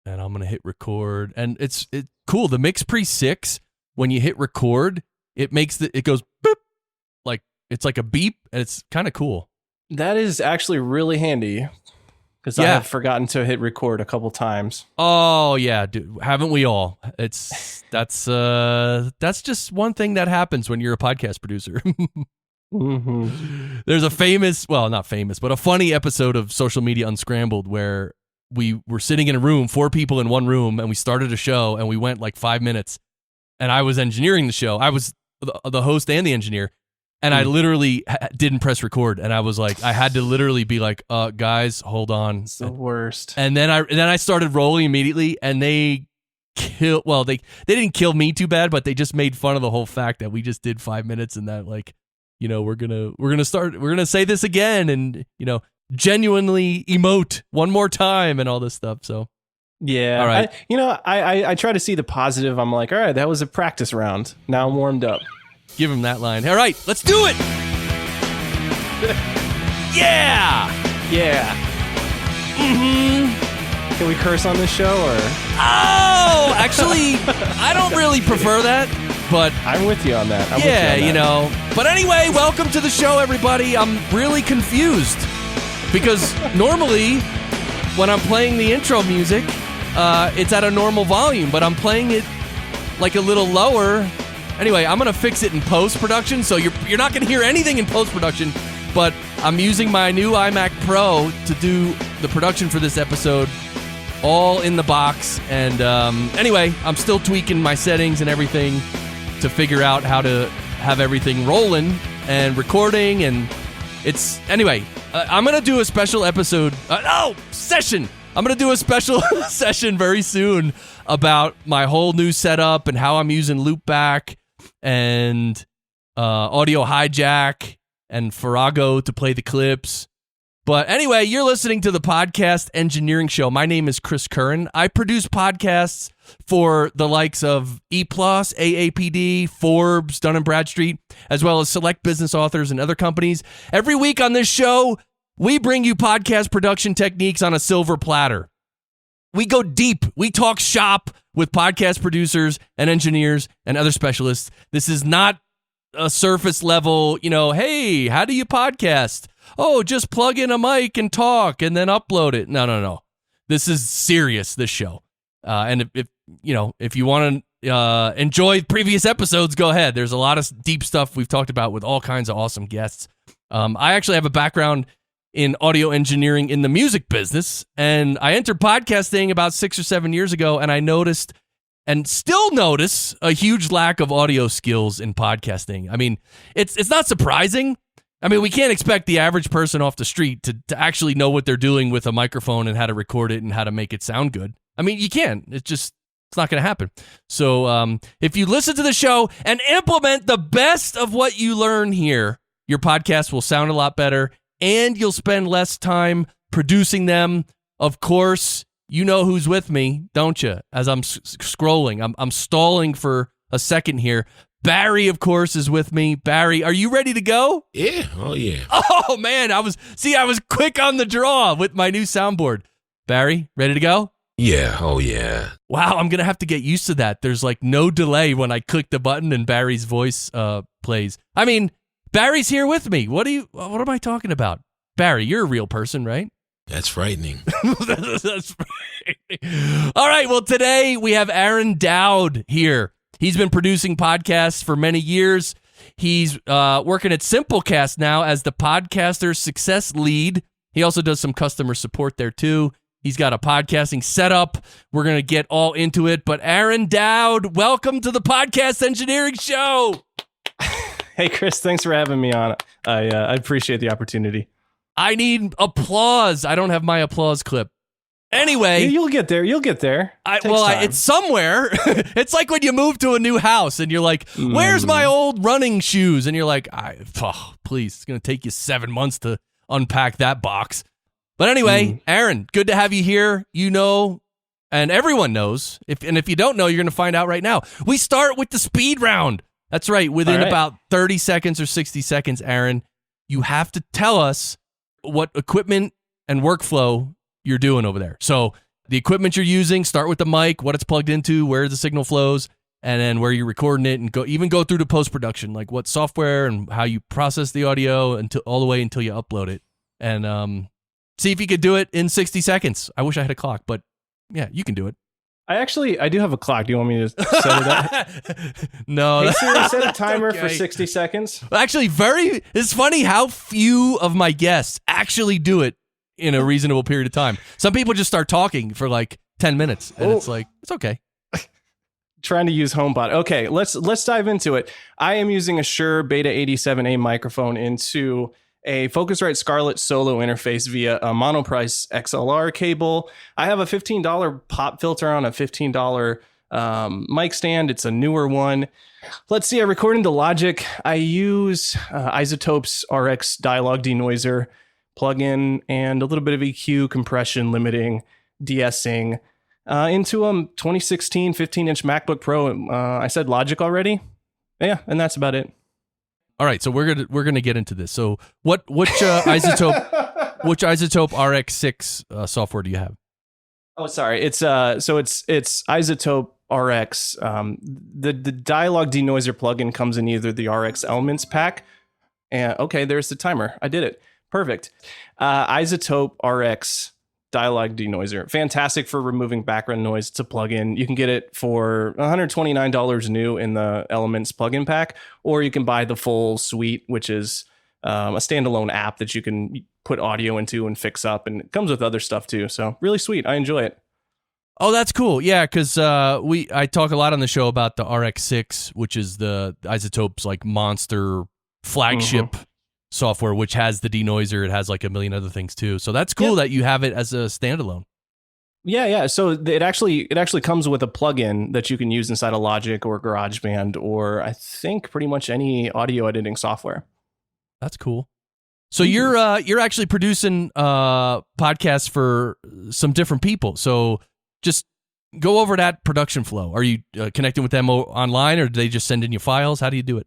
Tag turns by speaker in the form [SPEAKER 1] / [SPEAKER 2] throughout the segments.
[SPEAKER 1] and I'm going to hit record. And it's cool. The Mix Pre 6, when you hit record, it goes boop, like it's like a beep, and it's kind of cool.
[SPEAKER 2] That is actually really handy because I have forgotten to hit record a couple times.
[SPEAKER 1] Oh yeah, dude, haven't we all? That's just one thing that happens when you're a podcast producer.
[SPEAKER 2] Mm-hmm.
[SPEAKER 1] There's a funny episode of Social Media Unscrambled where we were sitting in a room, 4 people in one room, and we started a show, and we went like 5 minutes, and I was engineering the show. I was the host and the engineer, and I literally didn't press record, and I was like, I had to literally be like, guys, hold on.
[SPEAKER 2] It's the worst.
[SPEAKER 1] And then I started rolling immediately, and they didn't kill me too bad, but they just made fun of the whole fact that we just did 5 minutes, and that, like, you know, we're gonna say this again, and, you know, genuinely emote one more time and all this stuff. So
[SPEAKER 2] yeah,
[SPEAKER 1] all right.
[SPEAKER 2] I try to see the positive. I'm like, all right, that was a practice round. Now I'm warmed up.
[SPEAKER 1] Give him that line. All right, let's do it. Yeah.
[SPEAKER 2] Mm-hmm. Can we curse on this show or?
[SPEAKER 1] Oh, actually, I don't really prefer that, but
[SPEAKER 2] I'm with you on that.
[SPEAKER 1] You know. But anyway, welcome to the show, everybody. I'm really confused because normally when I'm playing the intro music, it's at a normal volume, but I'm playing it like a little lower. Anyway, I'm going to fix it in post-production, so you're not going to hear anything in post-production, but I'm using my new iMac Pro to do the production for this episode, all in the box. And anyway, I'm still tweaking my settings and everything to figure out how to have everything rolling and recording. And I'm going to do a special episode. Session. I'm going to do a special session very soon about my whole new setup and how I'm using Loopback and Audio Hijack and Farrago to play the clips. But anyway, you're listening to the Podcast Engineering Show. My name is Chris Curran. I produce podcasts for the likes of E+, AAPD, Forbes, Dun & Bradstreet, as well as select business authors and other companies. Every week on this show, we bring you podcast production techniques on a silver platter. We go deep. We talk shop with podcast producers and engineers and other specialists. This is not a surface level, hey, how do you podcast? Oh, just plug in a mic and talk and then upload it. No. This is serious, this show. And if you want to enjoy previous episodes, go ahead. There's a lot of deep stuff we've talked about with all kinds of awesome guests. I actually have a background in audio engineering in the music business, and I entered podcasting about 6 or 7 years ago, and I noticed and still notice a huge lack of audio skills in podcasting. I mean, it's not surprising. I mean, we can't expect the average person off the street to actually know what they're doing with a microphone and how to record it and how to make it sound good. I mean, you can. It's not going to happen. So if you listen to the show and implement the best of what you learn here, your podcast will sound a lot better, and you'll spend less time producing them. Of course, you know who's with me, don't you? As I'm scrolling, I'm stalling for a second here. Barry, of course, is with me. Barry, are you ready to go?
[SPEAKER 3] Yeah. Oh, yeah.
[SPEAKER 1] Oh, man. I was quick on the draw with my new soundboard. Barry, ready to go?
[SPEAKER 3] Yeah. Oh, yeah.
[SPEAKER 1] Wow, I'm going to have to get used to that. There's like no delay when I click the button and Barry's voice plays. I mean, Barry's here with me. What am I talking about? Barry, you're a real person, right?
[SPEAKER 3] That's frightening.
[SPEAKER 1] That's frightening. All right, well, today we have Aaron Dowd here. He's been producing podcasts for many years. He's working at SimpleCast now as the podcaster success lead. He also does some customer support there, too. He's got a podcasting setup. We're going to get all into it. But Aaron Dowd, welcome to the Podcast Engineering Show.
[SPEAKER 2] Hey, Chris, thanks for having me on. I appreciate the opportunity.
[SPEAKER 1] I need applause. I don't have my applause clip. Anyway.
[SPEAKER 2] You'll get there.
[SPEAKER 1] It's somewhere. It's like when you move to a new house and you're like, where's my old running shoes? And you're like, please, it's going to take you 7 months to unpack that box. But anyway, Aaron, good to have you here. You know, and everyone knows. If you don't know, you're going to find out right now. We start with the speed round. That's right. Within about 30 seconds or 60 seconds, Aaron, you have to tell us what equipment and workflow you're doing over there. So the equipment you're using, start with the mic, what it's plugged into, where the signal flows, and then where you're recording it, and go through to post-production, like what software and how you process the audio all the way until you upload it. And see if you could do it in 60 seconds. I wish I had a clock, but yeah, you can do it.
[SPEAKER 2] I do have a clock. Do you want me to set it up?
[SPEAKER 1] No.
[SPEAKER 2] Hey Siri, set a timer
[SPEAKER 1] okay.
[SPEAKER 2] for 60 seconds.
[SPEAKER 1] Actually, it's funny how few of my guests actually do it in a reasonable period of time. Some people just start talking for like 10 minutes, and it's like, it's okay.
[SPEAKER 2] Trying to use HomePod. Okay, let's dive into it. I am using a Shure Beta 87A microphone into a Focusrite Scarlett Solo interface via a Monoprice XLR cable. I have a $15 pop filter on a $15 mic stand. It's a newer one. Let's see, I record into Logic. I use Isotope's RX dialogue denoiser plugin and a little bit of EQ, compression, limiting, de-essing into a 2016 15-inch MacBook Pro. I said Logic already. Yeah, and that's about it.
[SPEAKER 1] All right, so we're gonna get into this. So which Isotope RX6 software do you have?
[SPEAKER 2] Oh, sorry. It's Isotope RX. The dialogue denoiser plugin comes in either the RX Elements pack. And okay, there's the timer. I did it. Perfect. Isotope RX dialogue denoiser. Fantastic for removing background noise. It's a plugin. You can get it for $129 new in the Elements plugin pack, or you can buy the full suite, which is a standalone app that you can put audio into and fix up, and it comes with other stuff too. So really sweet. I enjoy it.
[SPEAKER 1] Oh, that's cool. Yeah, because I talk a lot on the show about the RX6, which is the Isotope's like monster flagship software, which has the denoiser. It has like a million other things too. So that's cool that you have it as a standalone.
[SPEAKER 2] Yeah. So it actually comes with a plugin that you can use inside of Logic or GarageBand, or I think pretty much any audio editing software.
[SPEAKER 1] That's cool. So you're actually producing podcasts for some different people. So just go over that production flow. Are you connecting with them online, or do they just send in you files? How do you do it?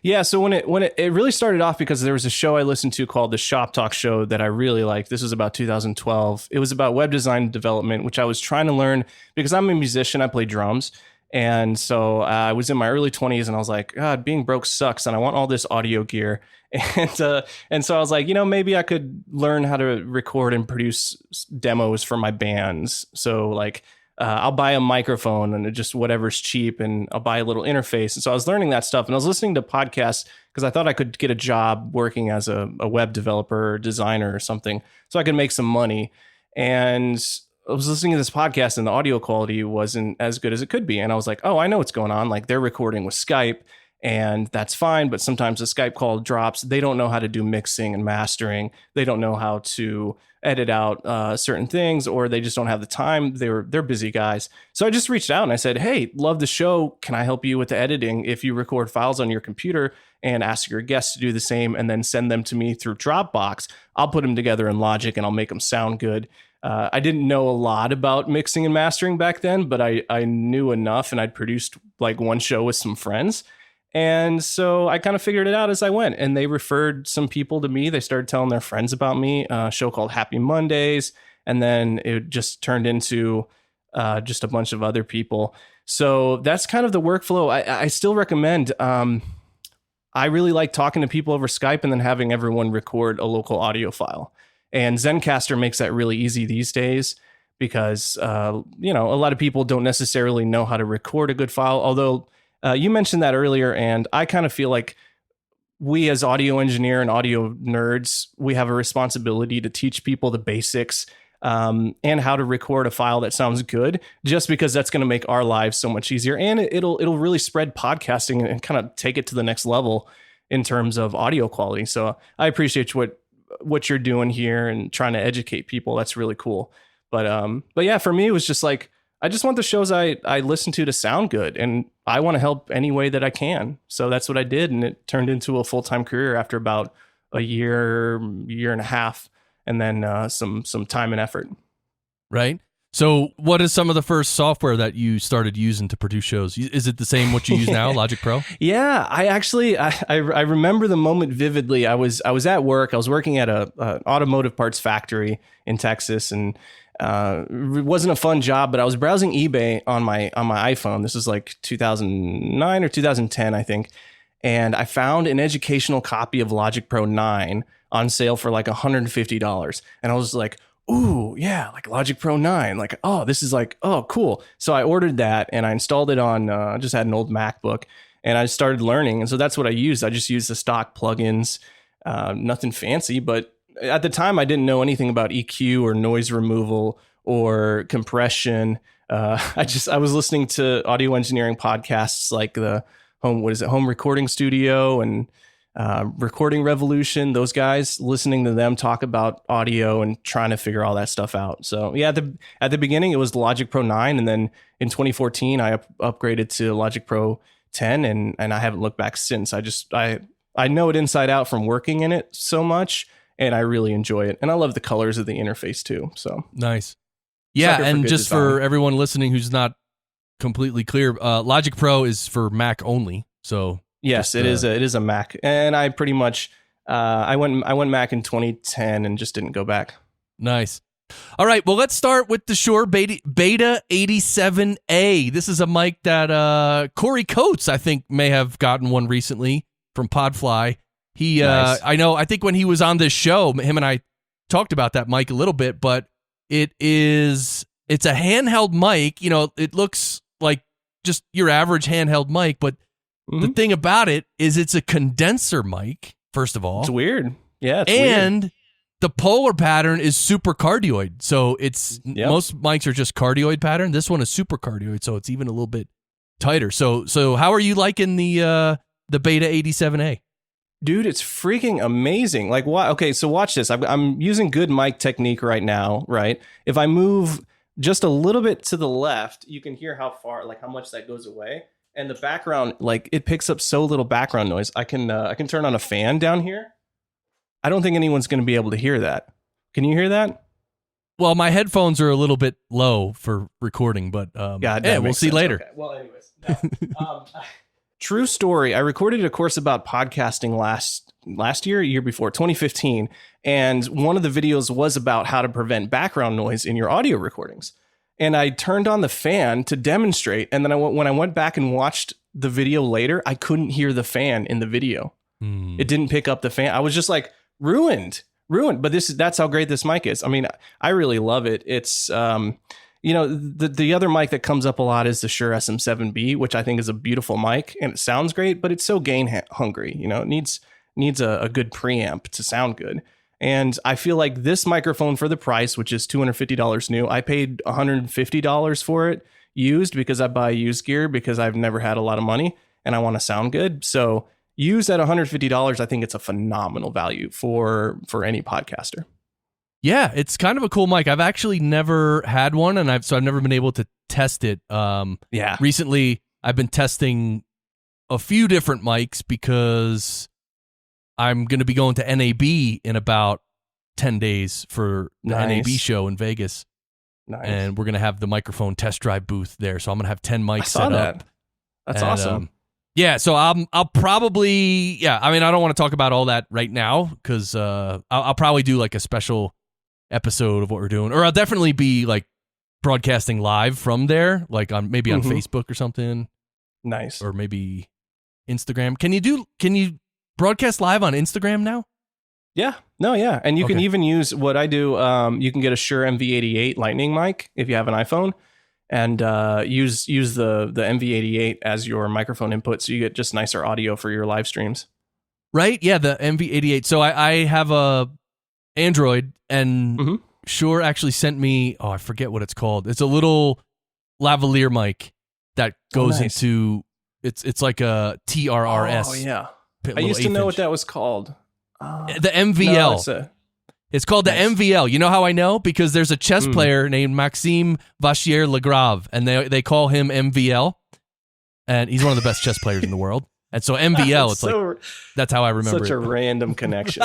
[SPEAKER 2] Yeah, so when it really started off, because there was a show I listened to called the Shop Talk Show that I really liked. This was about 2012. It was about web design development, which I was trying to learn because I'm a musician. I play drums. And so I was in my early 20s and I was like, God, being broke sucks. And I want all this audio gear. And so I was like, maybe I could learn how to record and produce demos for my bands. So like, I'll buy a microphone and just whatever's cheap, and I'll buy a little interface. And so I was learning that stuff, and I was listening to podcasts because I thought I could get a job working as a web developer or designer or something, so I could make some money. And I was listening to this podcast, and the audio quality wasn't as good as it could be. And I was like, oh, I know what's going on. Like, they're recording with Skype, and that's fine. But sometimes the Skype call drops. They don't know how to do mixing and mastering. They don't know how to edit out certain things, or they just don't have the time. They're busy guys. So I just reached out and I said, hey, love the show. Can I help you with the editing? If you record files on your computer and ask your guests to do the same and then send them to me through Dropbox, I'll put them together in Logic and I'll make them sound good. I didn't know a lot about mixing and mastering back then, but I knew enough, and I'd produced like one show with some friends. And so I kind of figured it out as I went, and they referred some people to me. They started telling their friends about me, a show called Happy Mondays. And then it just turned into just a bunch of other people. So that's kind of the workflow. I still recommend. I really like talking to people over Skype and then having everyone record a local audio file. And Zencastr makes that really easy these days because, a lot of people don't necessarily know how to record a good file. Although you mentioned that earlier, and I kind of feel like we as audio engineer and audio nerds, we have a responsibility to teach people the basics and how to record a file that sounds good, just because that's going to make our lives so much easier. And it'll really spread podcasting and kind of take it to the next level in terms of audio quality. So I appreciate what you're doing here and trying to educate people. That's really cool. But yeah, for me, it was just like, I just want the shows I listen to sound good, and I want to help any way that I can. So that's what I did, and it turned into a full-time career after about a year and a half, and then some time and effort. Right.
[SPEAKER 1] So what is some of the first software that you started using to produce shows? Is it the same what you use now, Logic Pro?
[SPEAKER 2] Yeah, I remember the moment vividly. I was at work. I was working at an automotive parts factory in Texas, and It wasn't a fun job, but I was browsing eBay on my iPhone. This is like 2009 or 2010, I think. And I found an educational copy of Logic Pro 9 on sale for like $150. And I was like, ooh, yeah, like Logic Pro 9. Like, oh, this is like, oh, cool. So I ordered that and I installed it on, I just had an old MacBook and I started learning. And so that's what I used. I just used the stock plugins, nothing fancy. But at the time, I didn't know anything about EQ or noise removal or compression. I was listening to audio engineering podcasts like the Home Recording Studio and Recording Revolution, those guys, listening to them talk about audio and trying to figure all that stuff out. So yeah, at the beginning it was the Logic Pro 9, and then in 2014 I upgraded to Logic Pro 10, and I haven't looked back since. I know it inside out from working in it so much, and I really enjoy it, and I love the colors of the interface too. So
[SPEAKER 1] nice. Yeah, and just
[SPEAKER 2] design.
[SPEAKER 1] For everyone listening who's not completely clear, Logic Pro is for Mac only. So
[SPEAKER 2] yes, it is a Mac, and I pretty much I went Mac in 2010 and just didn't go back.
[SPEAKER 1] Nice. All right, well, let's start with the Shure Beta 87A. This is a mic that Corey Coates, I think, may have gotten one recently from Podfly. He, nice. I think when he was on this show, him and I talked about that mic a little bit, but it's a handheld mic. You know, it looks like just your average handheld mic, but the thing about it is it's a condenser mic, first of all.
[SPEAKER 2] It's weird. Yeah,
[SPEAKER 1] weird. The polar pattern is super cardioid. So most mics are just cardioid pattern. This one is super cardioid, so it's even a little bit tighter. So how are you liking the Beta 87A?
[SPEAKER 2] Dude, it's freaking amazing. Like, why? Okay, so watch this. I'm using good mic technique right now, right? If I move just a little bit to the left, you can hear how much that goes away. And the background, like, it picks up so little background noise. I can turn on a fan down here. I don't think anyone's going to be able to hear that. Can you hear that?
[SPEAKER 1] Well, my headphones are a little bit low for recording, but we'll see later.
[SPEAKER 2] Okay. Well, anyways, no. True story. I recorded a course about podcasting last year before, 2015, and one of the videos was about how to prevent background noise in your audio recordings. And I turned on the fan to demonstrate, and then when I went back and watched the video later, I couldn't hear the fan in the video. It didn't pick up the fan. I was just like, ruined. But that's how great this mic is. I mean, I really love it. It's the other mic that comes up a lot is the Shure SM7B, which I think is a beautiful mic and it sounds great, but it's so gain hungry. You know, it needs a good preamp to sound good. And I feel like this microphone, for the price, which is $250 new, I paid $150 for it used because I buy used gear because I've never had a lot of money and I want to sound good. So used at $150, I think it's a phenomenal value for any podcaster.
[SPEAKER 1] Yeah, it's kind of a cool mic. I've actually never had one, and I've never been able to test it. Recently I've been testing a few different mics because I'm going to be going to NAB in about 10 days for the NAB show in Vegas.
[SPEAKER 2] Nice.
[SPEAKER 1] And we're going to have the microphone test drive booth there. So I'm going to have 10 mics set up.
[SPEAKER 2] That's awesome.
[SPEAKER 1] Yeah, so I'll probably, I mean, I don't want to talk about all that right now because I'll probably do like a special episode of what we're doing, or I'll definitely be like broadcasting live from there, like on Facebook or something.
[SPEAKER 2] Nice.
[SPEAKER 1] Or maybe Instagram. Can you broadcast live on Instagram now?
[SPEAKER 2] Yeah. No, yeah. And you can even use what I do. You can get a Shure MV88 Lightning mic if you have an iPhone. And use the MV88 as your microphone input, so you get just nicer audio for your live streams.
[SPEAKER 1] Right? Yeah, the MV88. So I have a Android, and Shure actually sent me, I forget what it's called. It's a little lavalier mic that goes into, it's like a TRRS.
[SPEAKER 2] Oh, yeah. I used to know what that was called.
[SPEAKER 1] The MVL.
[SPEAKER 2] No,
[SPEAKER 1] it's called the MVL. You know how I know? Because there's a chess player named Maxime Vachier-Lagrave, and they call him MVL, and he's one of the best chess players in the world. And so MVL, that's how I remember
[SPEAKER 2] such
[SPEAKER 1] it.
[SPEAKER 2] a random connection.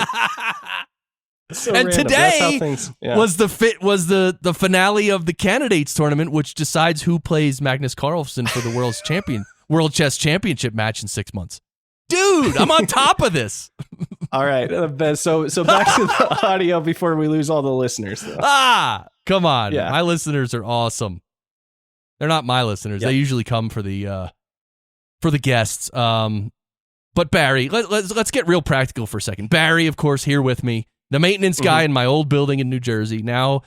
[SPEAKER 2] So
[SPEAKER 1] and
[SPEAKER 2] random.
[SPEAKER 1] Today was the finale of the candidates tournament, which decides who plays Magnus Carlsen for the World Chess Championship match in 6 months. Dude, I'm on top of this.
[SPEAKER 2] All right. So back to the audio before we lose all the listeners.
[SPEAKER 1] Come on.
[SPEAKER 2] Yeah.
[SPEAKER 1] My listeners are awesome. They're not my listeners.
[SPEAKER 2] Yep.
[SPEAKER 1] They usually come for the guests. But Barry, let's get real practical for a second. Barry, of course, here with me, the maintenance guy in my old building in New Jersey. Now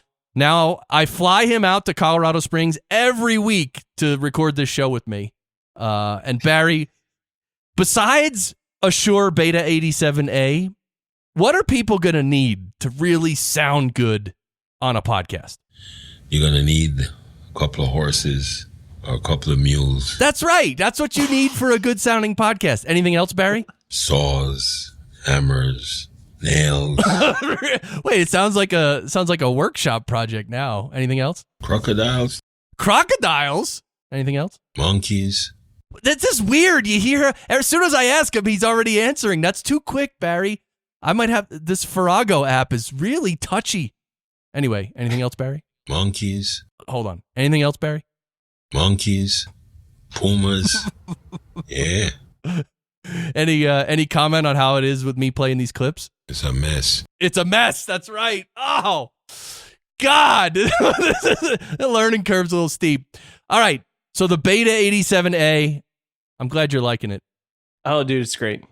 [SPEAKER 1] I fly him out to Colorado Springs every week to record this show with me. And Barry, besides a Shure Beta 87A, what are people going to need to really sound good on a podcast?
[SPEAKER 3] You're going to need a couple of horses or a couple of mules,
[SPEAKER 1] That's right. That's what you need for a good sounding podcast. Anything else, Barry?
[SPEAKER 3] saws, hammers, nails,
[SPEAKER 1] Wait, it sounds like a workshop project now. Anything else?
[SPEAKER 3] crocodiles,
[SPEAKER 1] Crocodiles? Anything else?
[SPEAKER 3] monkeys.
[SPEAKER 1] That's just weird. You hear, as soon as I ask him, he's already answering. That's too quick, Barry. I might have, this Farrago app is really touchy. Anyway, anything else, Barry?
[SPEAKER 3] Monkeys,
[SPEAKER 1] Hold on. Anything else, Barry?
[SPEAKER 3] monkeys, pumas. Yeah,
[SPEAKER 1] Any comment on how it is with me playing these clips?
[SPEAKER 3] it's a mess.
[SPEAKER 1] It's a mess. That's right. Oh, God. The learning curve's a little steep. All right. So the Beta 87A, I'm glad you're liking it.
[SPEAKER 2] Oh, dude, it's great.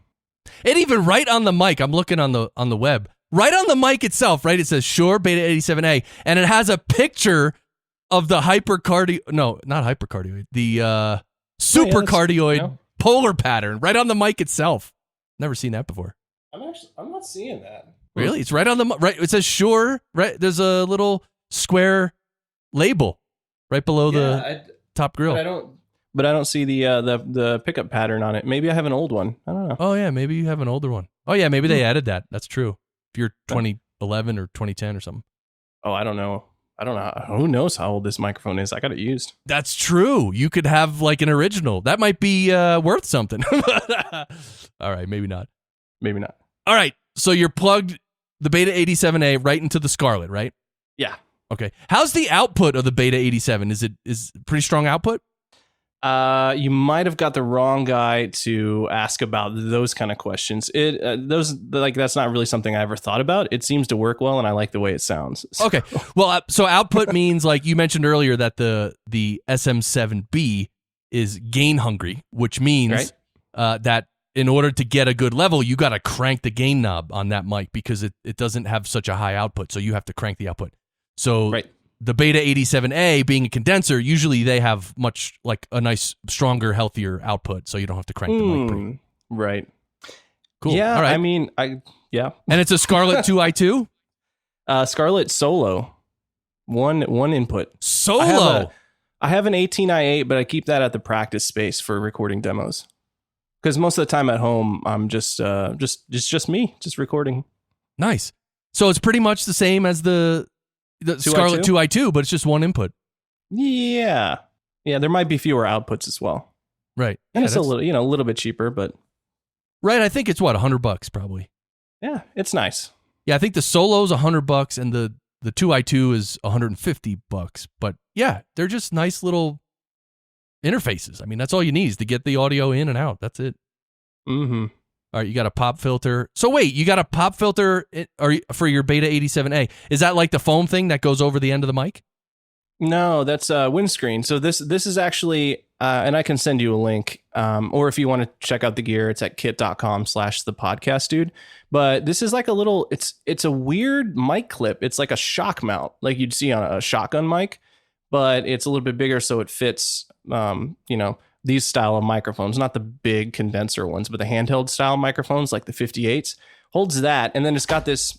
[SPEAKER 1] And even right on the mic, I'm looking on the web, right on the mic itself, right? It says Shure Beta 87A, and it has a picture of the supercardioid polar pattern right on the mic itself. Never seen that before.
[SPEAKER 2] I'm not seeing that.
[SPEAKER 1] Really? It's right on the right. It says Shure. Right. There's a little square label right below the top grill.
[SPEAKER 2] But I don't see the pickup pattern on it. Maybe I have an old one. I don't know.
[SPEAKER 1] Oh yeah, maybe you have an older one. Oh yeah, maybe they added that. That's true. If you're 2011 or 2010 or something.
[SPEAKER 2] Oh, I don't know. Who knows how old this microphone is? I got it used.
[SPEAKER 1] That's true. You could have like an original. That might be worth something. All right, maybe not.
[SPEAKER 2] Maybe not.
[SPEAKER 1] All right, so you're plugged the Beta 87A right into the Scarlett, right?
[SPEAKER 2] Yeah.
[SPEAKER 1] Okay. How's the output of the Beta 87? Is pretty strong output?
[SPEAKER 2] You might have got the wrong guy to ask about those kind of questions. That's not really something I ever thought about. It seems to work well, and I like the way it sounds. So.
[SPEAKER 1] Okay. Well, so output means, like you mentioned earlier, that the SM7B is gain hungry, which means that in order to get a good level, you got to crank the gain knob on that mic because it doesn't have such a high output. So you have to crank the output. So the Beta 87A being a condenser, usually they have much like a nice, stronger, healthier output. So you don't have to crank the mic.
[SPEAKER 2] Right.
[SPEAKER 1] Cool.
[SPEAKER 2] Yeah.
[SPEAKER 1] All right.
[SPEAKER 2] I mean, yeah.
[SPEAKER 1] And it's a Scarlett 2i2?
[SPEAKER 2] Scarlett Solo. One input.
[SPEAKER 1] Solo.
[SPEAKER 2] I have an 18i8, but I keep that at the practice space for recording demos. Because most of the time at home, I'm just me, just recording.
[SPEAKER 1] Nice. So it's pretty much the same as the Scarlett 2i2, but it's just one input.
[SPEAKER 2] Yeah. Yeah, there might be fewer outputs as well.
[SPEAKER 1] Right.
[SPEAKER 2] And it's a little bit cheaper, but
[SPEAKER 1] right, I think it's $100 probably.
[SPEAKER 2] Yeah, it's nice.
[SPEAKER 1] Yeah, I think the Solo's $100 and the 2i2 is $150. But yeah, they're just nice little interfaces. I mean, that's all you need is to get the audio in and out. That's it.
[SPEAKER 2] Mm-hmm.
[SPEAKER 1] All right, you got a pop filter. So wait, you got a pop filter for your Beta 87A. Is that like the foam thing that goes over the end of the mic?
[SPEAKER 2] No, that's windscreen. So this is actually, and I can send you a link, or if you want to check out the gear, it's at kit.com/thepodcastdude. But this is like a little, it's a weird mic clip. It's like a shock mount, like you'd see on a shotgun mic, but it's a little bit bigger, so it fits, these style of microphones, not the big condenser ones, but the handheld style microphones like the 58s, holds that. And then it's got this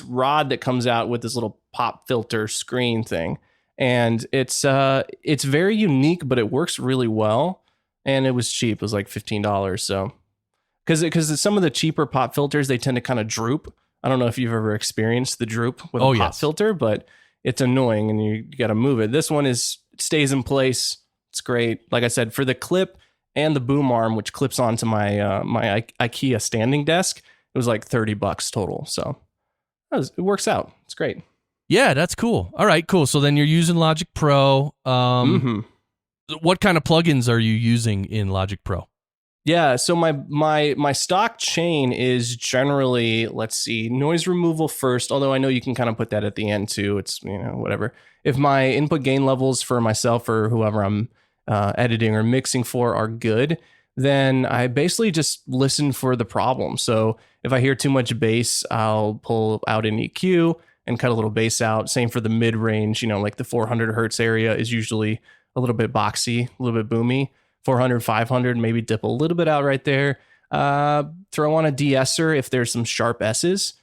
[SPEAKER 2] rod that comes out with this little pop filter screen thing. And it's very unique, but it works really well. And it was cheap. It was like $15. So because some of the cheaper pop filters, they tend to kind of droop. I don't know if you've ever experienced the droop with a pop filter, but it's annoying and you got to move it. This one stays in place. It's great. Like I said, for the clip and the boom arm, which clips onto my my IKEA standing desk, it was like $30 total. So it works out. It's great.
[SPEAKER 1] Yeah, that's cool. All right, cool. So then you're using Logic Pro. What kind of plugins are you using in Logic Pro?
[SPEAKER 2] Yeah, so my stock chain is generally, let's see, noise removal first, although I know you can kind of put that at the end too. It's, whatever. If my input gain levels for myself or whoever I'm editing or mixing for are good, then I basically just listen for the problem. So if I hear too much bass, I'll pull out an EQ and cut a little bass out. Same for the mid range, like the 400 hertz area is usually a little bit boxy, a little bit boomy. 400, 500, maybe dip a little bit out right there. Throw on a de-esser if there's some sharp S's.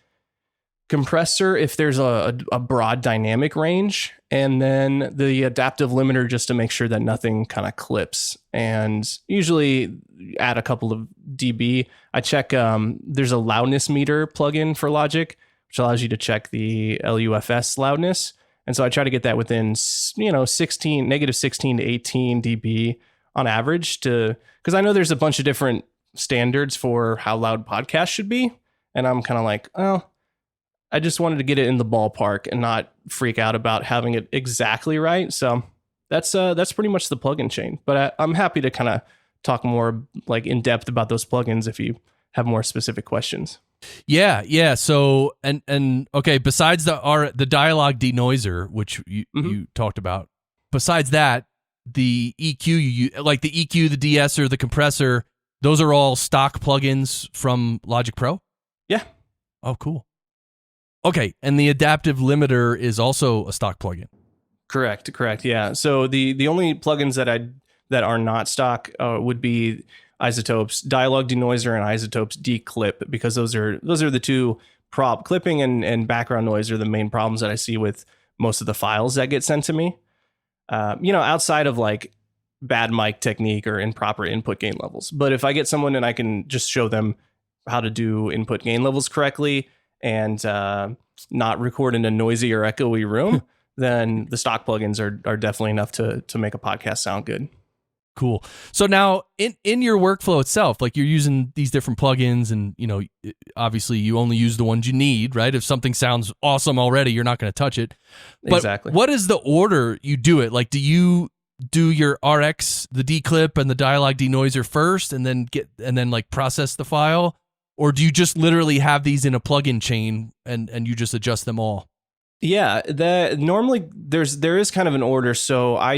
[SPEAKER 2] Compressor if there's a broad dynamic range. And then the adaptive limiter just to make sure that nothing kind of clips. And usually add a couple of dB. I check, there's a loudness meter plugin for Logic, which allows you to check the LUFS loudness. And so I try to get that within, negative 16 to 18 dB on average, because I know there's a bunch of different standards for how loud podcasts should be. And I'm kind of like, I just wanted to get it in the ballpark and not freak out about having it exactly right. So that's pretty much the plugin chain. But I'm happy to kind of talk more like in depth about those plugins if you have more specific questions.
[SPEAKER 1] Yeah. So and okay, besides the dialogue denoiser, which you talked about, besides that, the EQ, like the EQ, the de-esser, the compressor, those are all stock plugins from Logic Pro?
[SPEAKER 2] Yeah.
[SPEAKER 1] Oh, cool. Okay, and the adaptive limiter is also a stock plugin.
[SPEAKER 2] Correct. Yeah. So the only plugins that are not stock would be Isotope's dialogue denoiser and Isotope's declip, because those are the two clipping and background noise are the main problems that I see with most of the files that get sent to me. Outside of like bad mic technique or improper input gain levels. But if I get someone and I can just show them how to do input gain levels correctly and not record in a noisy or echoey room, then the stock plugins are definitely enough to make a podcast sound good.
[SPEAKER 1] Cool. So now in your workflow itself, like you're using these different plugins and, obviously you only use the ones you need, right? If something sounds awesome already, you're not going to touch it. But
[SPEAKER 2] exactly.
[SPEAKER 1] What is the order you do it? Like, do you do your RX, the declip and the dialogue denoiser first and then like process the file? Or do you just literally have these in a plugin chain and you just adjust them all?
[SPEAKER 2] Yeah, normally there is kind of an order. So I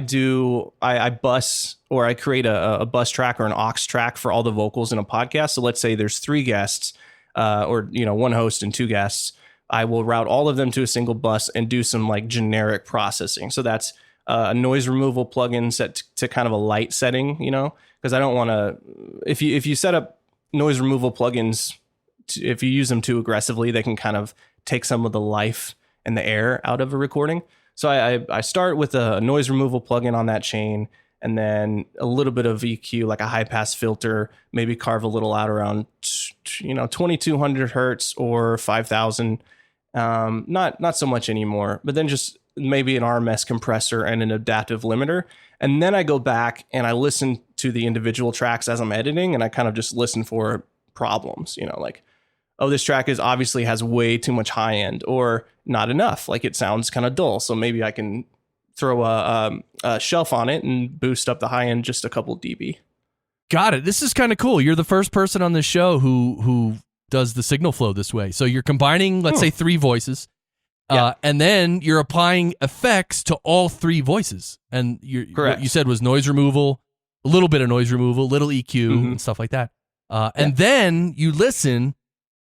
[SPEAKER 2] bus or I create a bus track or an aux track for all the vocals in a podcast. So let's say there's 3 guests or one host and 2 guests. I will route all of them to a single bus and do some like generic processing. So that's a noise removal plugin set to kind of a light setting, because I don't want to, if you set up noise removal plugins, if you use them too aggressively, they can kind of take some of the life and the air out of a recording. So I start with a noise removal plugin on that chain, and then a little bit of EQ, like a high pass filter, maybe carve a little out around 2200 hertz or 5000. Not so much anymore, but then just maybe an RMS compressor and an adaptive limiter. And then I go back and I listen to the individual tracks as I'm editing, and I kind of just listen for problems, like, oh, this track obviously has way too much high end or not enough. Like it sounds kind of dull. So maybe I can throw a shelf on it and boost up the high end just a couple dB.
[SPEAKER 1] Got it. This is kind of cool. You're the first person on this show who does the signal flow this way. So you're combining, let's say 3 voices, and then you're applying effects to all 3 voices. And what you said was noise removal, a little bit of noise removal, little EQ and stuff like that. And then you listen.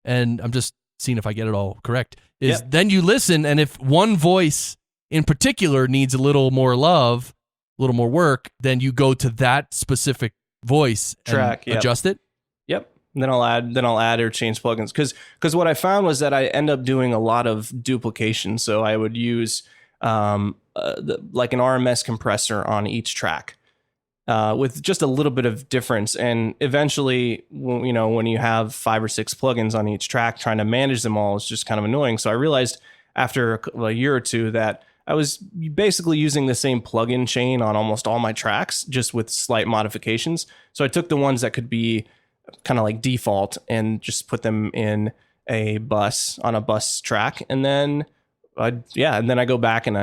[SPEAKER 1] And I'm just seeing if I get it all correct, then you listen, and if one voice in particular needs a little more love, a little more work, then you go to that specific voice track and adjust it?
[SPEAKER 2] Yep. And then I'll add or change plugins. Because what I found was that I end up doing a lot of duplication. So I would use like an RMS compressor on each track. With just a little bit of difference. And eventually, when you have 5 or 6 plugins on each track, trying to manage them all is just kind of annoying. So I realized after a year or two that I was basically using the same plugin chain on almost all my tracks, just with slight modifications. So I took the ones that could be kind of like default and just put them in a bus track. And then, and then I go back and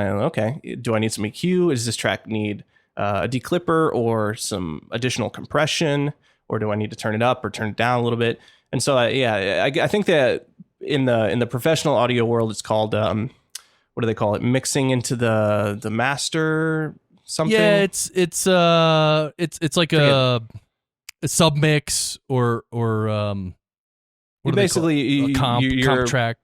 [SPEAKER 2] do I need some EQ? Does this track need a declipper or some additional compression or do I need to turn it up or turn it down a little bit? And so, I think that in the professional audio world, it's called, what do they call it? Mixing into the master something.
[SPEAKER 1] Yeah, it's like a submix or what
[SPEAKER 2] basically
[SPEAKER 1] comp track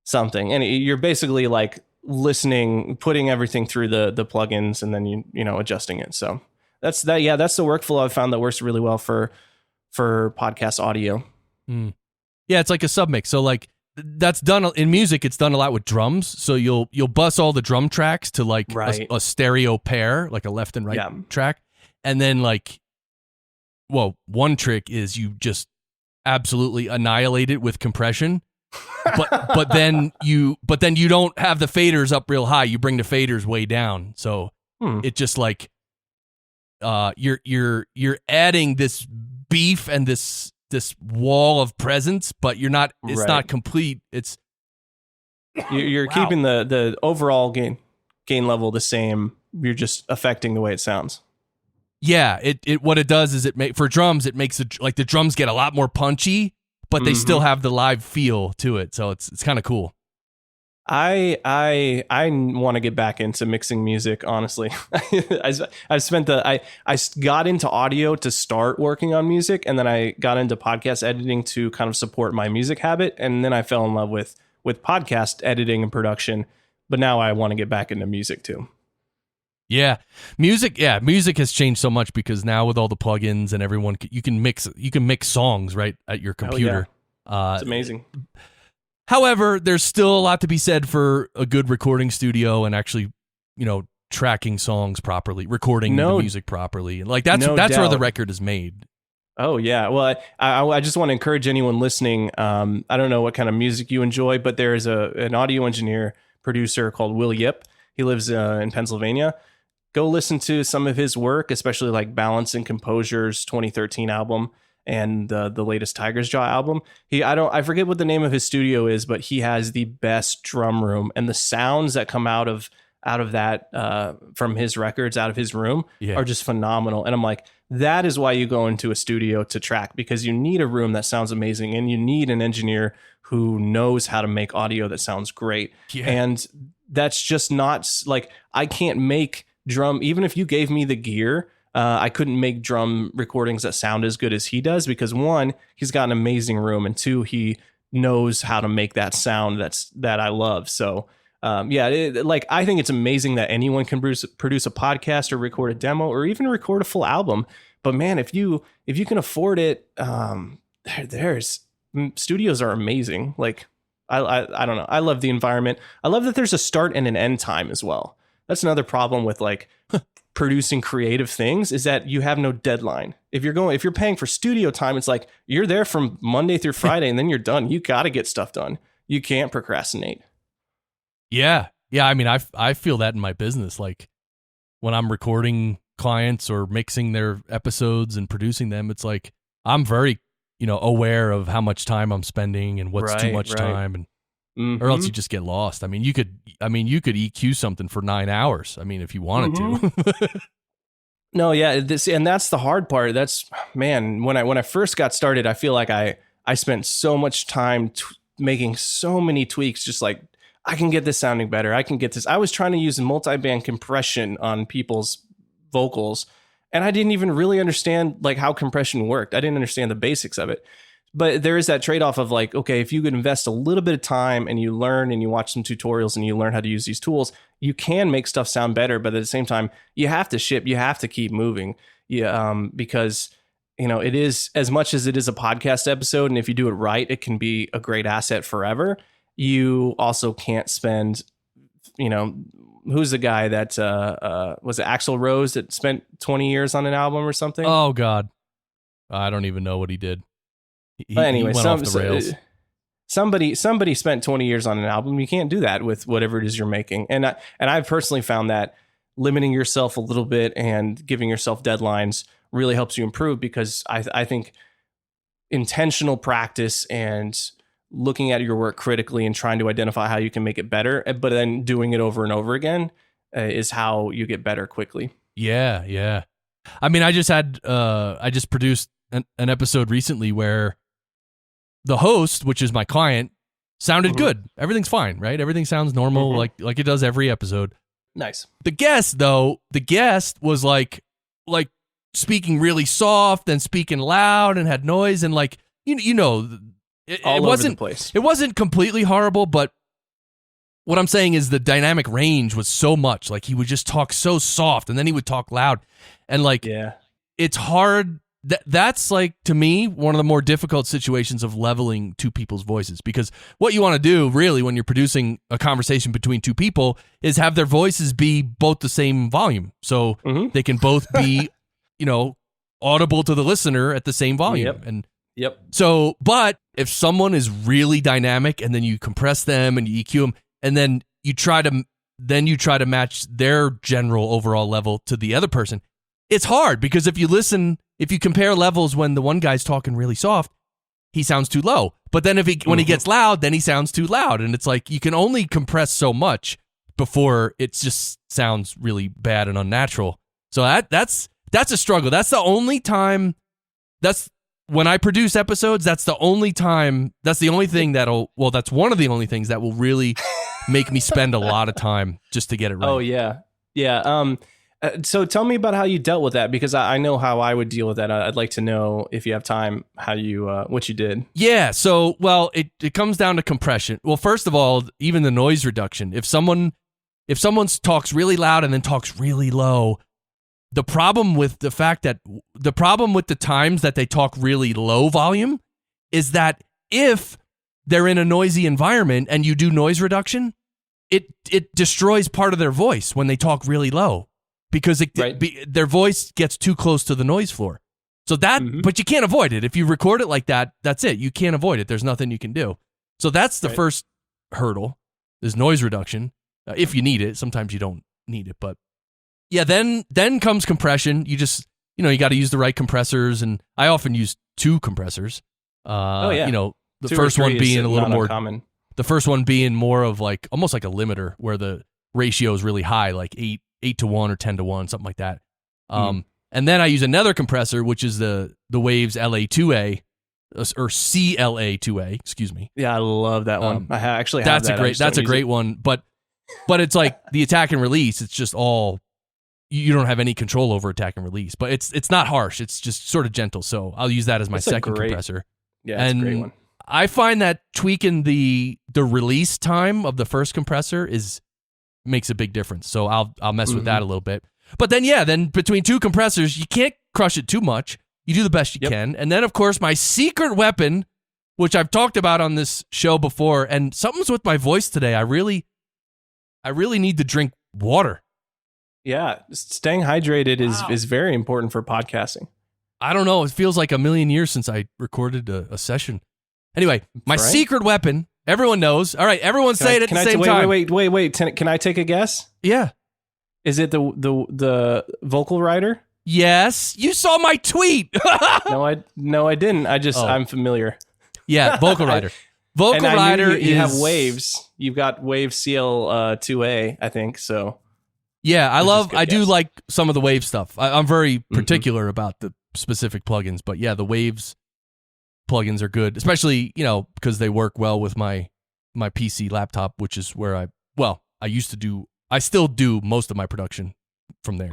[SPEAKER 2] something, and you're basically like listening, putting everything through the plugins, and then you know adjusting it. So that's that. Yeah, that's the workflow I've found that works really well for podcast audio.
[SPEAKER 1] Yeah, it's like a submix. So like that's done in music. It's done a lot with drums. So you'll bus all the drum tracks to like a stereo pair, like a left and right track, and then like, well, one trick is you just absolutely annihilate it with compression. but then you don't have the faders up real high. You bring the faders way down. So it just like you're adding this beef and this wall of presence, but you're not. It's not complete. It's
[SPEAKER 2] you're keeping the overall gain level the same. You're just affecting the way it sounds.
[SPEAKER 1] Yeah, it what it does is for drums it makes it like the drums get a lot more punchy, but they still have the live feel to it. So it's kind of cool.
[SPEAKER 2] I want to get back into mixing music, honestly. I got into audio to start working on music, and then I got into podcast editing to kind of support my music habit, and then I fell in love with podcast editing and production. But now I want to get back into music too.
[SPEAKER 1] Yeah, music has changed so much because now with all the plugins and everyone, you can mix songs right at your computer.
[SPEAKER 2] It's amazing.
[SPEAKER 1] However, there's still a lot to be said for a good recording studio and actually, tracking songs properly, recording the music properly. Like that's where the record is made.
[SPEAKER 2] Oh yeah. Well, I just want to encourage anyone listening. I don't know what kind of music you enjoy, but there is an audio engineer producer called Will Yip. He lives in Pennsylvania. Go listen to some of his work, especially like Balance and Composure's 2013 album. And the latest Tiger's Jaw album. I forget what the name of his studio is, but he has the best drum room, and the sounds that come out of that from his records, out of his room, are just phenomenal. And I'm like, that is why you go into a studio to track, because you need a room that sounds amazing, and you need an engineer who knows how to make audio that sounds great. Yeah. And that's just not like, I can't make drum, even if you gave me the gear. I couldn't make drum recordings that sound as good as he does, because one, he's got an amazing room, and two, he knows how to make that sound that I love. So I think it's amazing that anyone can produce a podcast or record a demo or even record a full album. But man, if you can afford it, there's studios are amazing. Like I don't know. I love the environment. I love that there's a start and an end time as well. That's another problem with like producing creative things, is that you have no deadline. If you're paying for studio time, it's like you're there from Monday through Friday and then you're done. You got to get stuff done. You can't procrastinate.
[SPEAKER 1] Yeah. I mean, I feel that in my business. Like when I'm recording clients or mixing their episodes and producing them, it's like I'm very, aware of how much time I'm spending and what's too much time, and or else you just get lost. I mean, you could EQ something for 9 hours. I mean, if you wanted to.
[SPEAKER 2] No, yeah, that's the hard part. That's, man, when I first got started, I feel like I spent so much time making so many tweaks, just like, I can get this sounding better. I can get this. I was trying to use multi-band compression on people's vocals, and I didn't even really understand like how compression worked. I didn't understand the basics of it. But there is that trade-off of like, okay, if you could invest a little bit of time and you learn and you watch some tutorials and you learn how to use these tools, you can make stuff sound better. But at the same time, you have to ship, you have to keep moving. Because, it is, as much as it is a podcast episode, and if you do it right, it can be a great asset forever. You also can't spend, who's the guy that, was it Axl Rose that spent 20 years on an album or something?
[SPEAKER 1] Oh, God. I don't even know what he did.
[SPEAKER 2] But anyway,
[SPEAKER 1] he went off the rails.
[SPEAKER 2] Somebody spent 20 years on an album. You can't do that with whatever it is you're making. And I've personally found that limiting yourself a little bit and giving yourself deadlines really helps you improve, because I think intentional practice and looking at your work critically and trying to identify how you can make it better, but then doing it over and over again is how you get better quickly.
[SPEAKER 1] Yeah. I mean, I just produced an episode recently where the host, which is my client, sounded good. Everything's fine, right? Everything sounds normal, like it does every episode.
[SPEAKER 2] Nice.
[SPEAKER 1] The guest, though, was like speaking really soft and speaking loud and had noise and like it wasn't
[SPEAKER 2] over the place.
[SPEAKER 1] It wasn't completely horrible, but what I'm saying is the dynamic range was so much. Like he would just talk so soft and then he would talk loud, and like it's hard. That's like, to me, one of the more difficult situations of leveling two people's voices, because what you want to do really when you're producing a conversation between two people is have their voices be both the same volume, so they can both be, audible to the listener at the same volume. So, but if someone is really dynamic and then you compress them and you EQ them and then you try to match their general overall level to the other person, it's hard, because if you compare levels when the one guy's talking really soft, he sounds too low. But then when he gets loud, then he sounds too loud. And it's like you can only compress so much before it just sounds really bad and unnatural. So that's a struggle. That's the only time. That's when I produce episodes. That's the only time. That's the only thing that's one of the only things that will really make me spend a lot of time just to get it right.
[SPEAKER 2] Oh yeah. So tell me about how you dealt with that, because I know how I would deal with that. I'd like to know, if you have time, how you what you did.
[SPEAKER 1] Yeah. So, well, it comes down to compression. Well, first of all, even the noise reduction. If someone talks really loud and then talks really low, the problem with the times that they talk really low volume is that if they're in a noisy environment and you do noise reduction, it destroys part of their voice when they talk really low, because their voice gets too close to the noise floor. So but you can't avoid it. If you record it like that, that's it. You can't avoid it. There's nothing you can do. So that's the first hurdle, is noise reduction. If you need it, sometimes you don't need it, but yeah, then comes compression. You just, you got to use the right compressors, and I often use two compressors. The first one being a little more common. The first one being more of like almost like a limiter, where the ratio is really high, like 8-to-1 or 10-to-1, something like that. And then I use another compressor, which is the Waves LA2A or CLA2A, excuse me.
[SPEAKER 2] Yeah, I love that one. I actually have that.
[SPEAKER 1] That's a great one, but it's like the attack and release. It's just all, you don't have any control over attack and release, but it's not harsh. It's just sort of gentle. So I'll use that as my second compressor.
[SPEAKER 2] Yeah, that's a great one.
[SPEAKER 1] I find that tweaking the release time of the first compressor makes a big difference. So I'll mess with that a little bit. But then between two compressors, you can't crush it too much. You do the best you can. And then, of course, my secret weapon, which I've talked about on this show before, and something's with my voice today. I really need to drink water.
[SPEAKER 2] Yeah, staying hydrated is very important for podcasting.
[SPEAKER 1] I don't know. It feels like a million years since I recorded a session. Anyway, my secret weapon, everyone knows. All right, everyone say it at the same time.
[SPEAKER 2] Wait. Can I take a guess?
[SPEAKER 1] Yeah.
[SPEAKER 2] Is it the vocal writer?
[SPEAKER 1] Yes. You saw my tweet.
[SPEAKER 2] No, I didn't. I'm familiar.
[SPEAKER 1] Yeah, vocal writer. Vocal writer
[SPEAKER 2] you have Waves. You've got Waves CL2A, I think, so.
[SPEAKER 1] Yeah, I do like some of the Wave stuff. I'm very particular about the specific plugins, but yeah, the Waves plugins are good, especially, because they work well with my PC laptop, which is where I still do most of my production from there.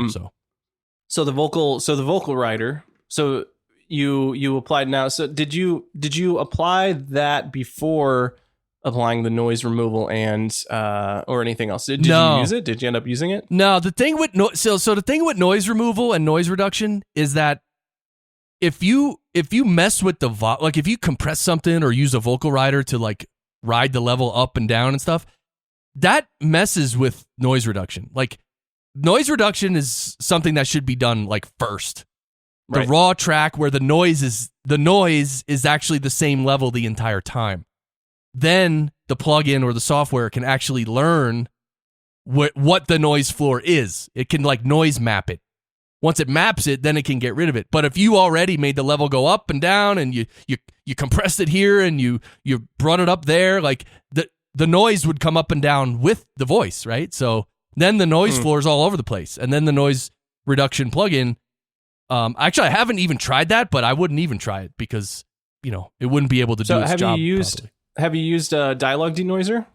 [SPEAKER 2] So the vocal writer. So you applied now. So did you apply that before applying the noise removal and or anything else? Did you use it? Did you end up using it?
[SPEAKER 1] No. The thing with the thing with noise removal and noise reduction is that if you mess with the like if you compress something or use a vocal rider to like ride the level up and down and stuff, that messes with noise reduction. Like, noise reduction is something that should be done like first. The raw track where the noise is actually the same level the entire time. Then the plugin or the software can actually learn what the noise floor is. It can like noise map it. Once it maps it, then it can get rid of it. But if you already made the level go up and down and you compressed it here and you brought it up there, like the noise would come up and down with the voice, right? So then the noise floor is all over the place. And then the noise reduction plugin Actually, I haven't even tried that, but I wouldn't even try it because, it wouldn't be able to do its job properly.
[SPEAKER 2] Have you used a dialogue denoiser?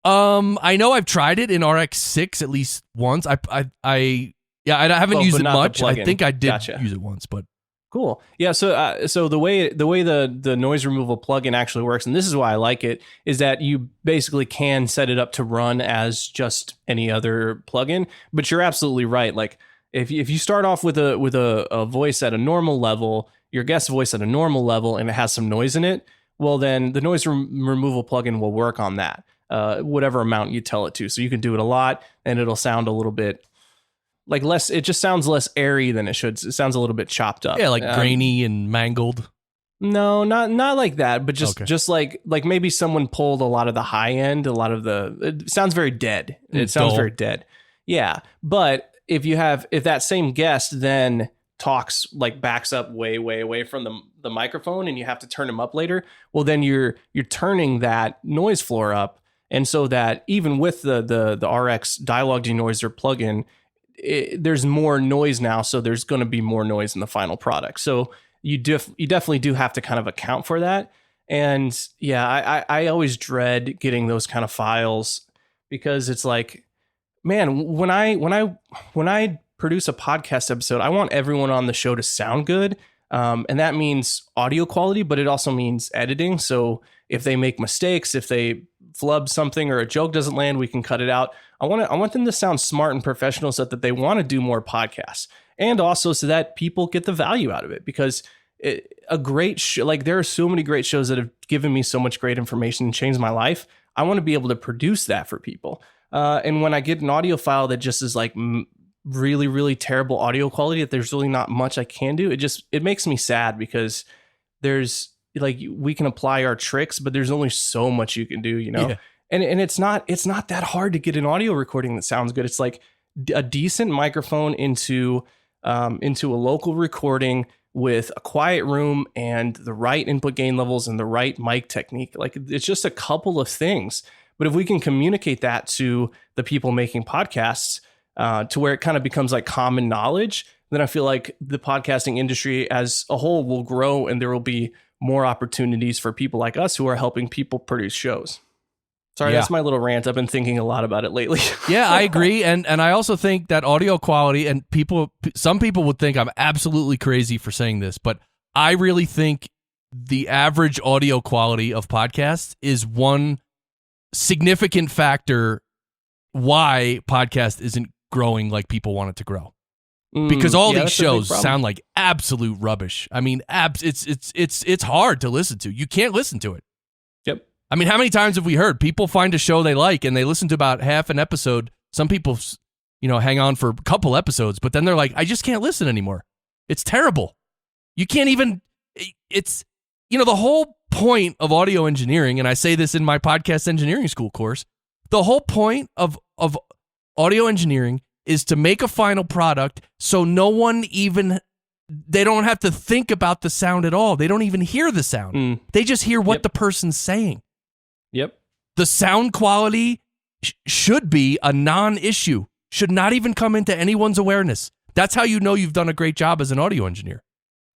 [SPEAKER 1] I know I've tried it in RX6 at least once. I haven't used it much. I think I did use it once, but
[SPEAKER 2] cool. Yeah. So the way the noise removal plugin actually works, and this is why I like it, is that you basically can set it up to run as just any other plugin. But you're absolutely right. Like if you start off with a voice at a normal level, your guest voice at a normal level, and it has some noise in it, well then the noise removal plugin will work on that. Whatever amount you tell it to. So you can do it a lot and it'll sound a little bit like less, it just sounds less airy than it should. It sounds a little bit chopped up.
[SPEAKER 1] Yeah, like grainy and mangled.
[SPEAKER 2] No, not like that, but just like maybe someone pulled a lot of the high end, it sounds very dead. It sounds very dead. Yeah. But if that same guest then talks like backs up way away from the microphone and you have to turn him up later, well then you're turning that noise floor up. And so that even with the RX dialogue denoiser plugin, there's more noise now. So there's going to be more noise in the final product. So you definitely do have to kind of account for that. And yeah, I always dread getting those kind of files because it's like, man, when I produce a podcast episode, I want everyone on the show to sound good. And that means audio quality, but it also means editing. So if they make mistakes, if they flub something or a joke doesn't land, we can cut it out. I want them to sound smart and professional so that they want to do more podcasts, and also so that people get the value out of it, because a great show, like there are so many great shows that have given me so much great information and changed my life. I want to be able to produce that for people. And when I get an audio file that just is like really, really terrible audio quality, that there's really not much I can do, it makes me sad, because there's like, we can apply our tricks, but there's only so much you can do, Yeah. And it's not that hard to get an audio recording that sounds good. It's like a decent microphone into a local recording with a quiet room and the right input gain levels and the right mic technique. Like it's just a couple of things. But if we can communicate that to the people making podcasts, to where it kind of becomes like common knowledge, then I feel like the podcasting industry as a whole will grow, and there will be more opportunities for people like us who are helping people produce shows. Sorry, That's my little rant. I've been thinking a lot about it lately.
[SPEAKER 1] Yeah, I agree. And I also think that audio quality, and some people would think I'm absolutely crazy for saying this, but I really think the average audio quality of podcasts is one significant factor why podcast isn't growing like people want it to grow. Because all these shows sound like absolute rubbish. I mean, it's hard to listen to. You can't listen to it.
[SPEAKER 2] Yep.
[SPEAKER 1] I mean, how many times have we heard people find a show they like and they listen to about half an episode? Some people, hang on for a couple episodes, but then they're like, I just can't listen anymore. It's terrible. You can't even. It's the whole point of audio engineering, and I say this in my podcast engineering school course. The whole point of audio engineering is to make a final product so they don't have to think about the sound at all. They don't even hear the sound. They just hear what the person's saying.
[SPEAKER 2] Yep.
[SPEAKER 1] The sound quality should be a non-issue, should not even come into anyone's awareness. That's how you know you've done a great job as an audio engineer.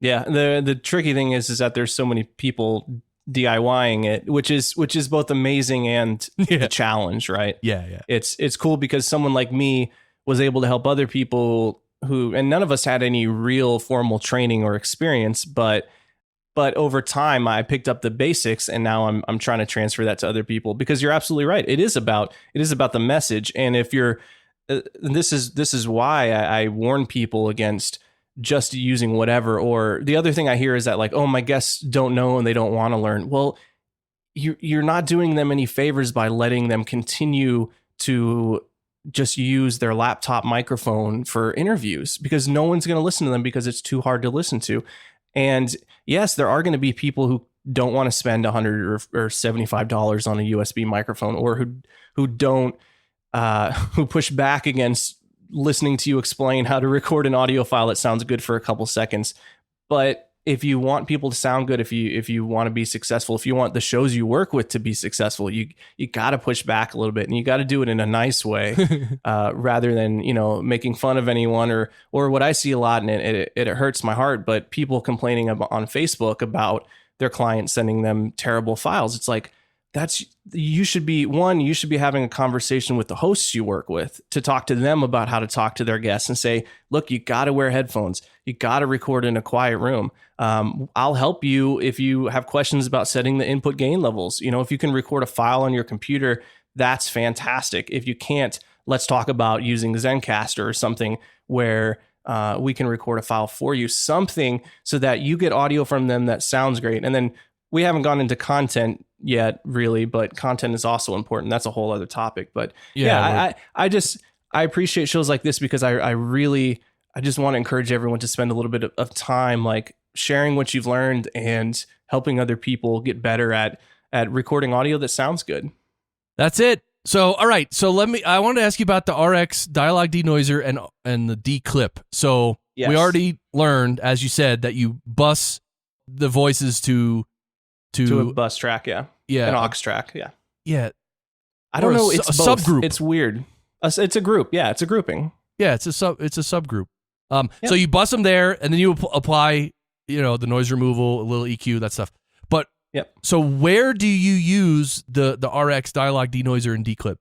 [SPEAKER 1] Yeah.
[SPEAKER 2] The tricky thing is that there's so many people DIYing it, which is both amazing and a challenge, right?
[SPEAKER 1] Yeah.
[SPEAKER 2] It's cool because someone like me was able to help other people and none of us had any real formal training or experience, but over time I picked up the basics, and now I'm trying to transfer that to other people, because you're absolutely right. It is about the message. And if you're, this is why I warn people against just using whatever. Or the other thing I hear is that like, oh, my guests don't know and they don't want to learn. Well, you're not doing them any favors by letting them continue to just use their laptop microphone for interviews, because no one's going to listen to them because it's too hard to listen to. And yes, there are going to be people who don't want to spend $100 or $75 on a USB microphone, or who push back against listening to you explain how to record an audio file that sounds good for a couple seconds. But if you want people to sound good, if you want to be successful, if you want the shows you work with to be successful, you got to push back a little bit, and you got to do it in a nice way, rather than, you know, making fun of anyone or what I see a lot, and it hurts my heart, but people complaining on Facebook about their clients sending them terrible files. It's like, you should be having a conversation with the hosts you work with to talk to them about how to talk to their guests and say, look, you got to wear headphones. You got to record in a quiet room. I'll help you if you have questions about setting the input gain levels. You know, if you can record a file on your computer, that's fantastic. If you can't, let's talk about using Zencaster or something where we can record a file for you, something so that you get audio from them that sounds great. And then we haven't gone into content yet, really, but content is also important. That's a whole other topic. But I appreciate shows like this because I just want to encourage everyone to spend a little bit of time like sharing what you've learned and helping other people get better at recording audio that sounds good.
[SPEAKER 1] That's it. So, all right. So I wanted to ask you about the RX dialogue denoiser and the D-clip. So
[SPEAKER 2] yes.
[SPEAKER 1] We already learned, as you said, that you bus the voices to
[SPEAKER 2] a bus track. Yeah. An aux track. Yeah.
[SPEAKER 1] Yeah.
[SPEAKER 2] I don't know. It's
[SPEAKER 1] a
[SPEAKER 2] both.
[SPEAKER 1] subgroup.
[SPEAKER 2] It's weird. It's a group. Yeah. It's a grouping.
[SPEAKER 1] Yeah. It's a subgroup. So you bus them there and then you apply, you know, the noise removal, a little EQ, that stuff. But so where do you use the RX dialogue denoiser and declip?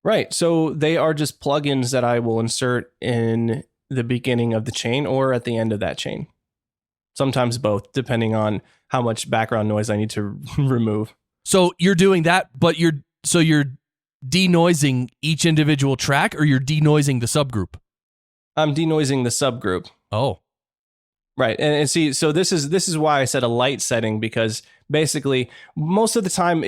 [SPEAKER 2] Right. So they are just plugins that I will insert in the beginning of the chain or at the end of that chain. Sometimes both, depending on how much background noise I need to remove.
[SPEAKER 1] So you're doing that, but you're denoising each individual track, or you're denoising the subgroup?
[SPEAKER 2] I'm denoising the subgroup.
[SPEAKER 1] Oh.
[SPEAKER 2] Right. And see, so this is why I said a light setting, because basically most of the time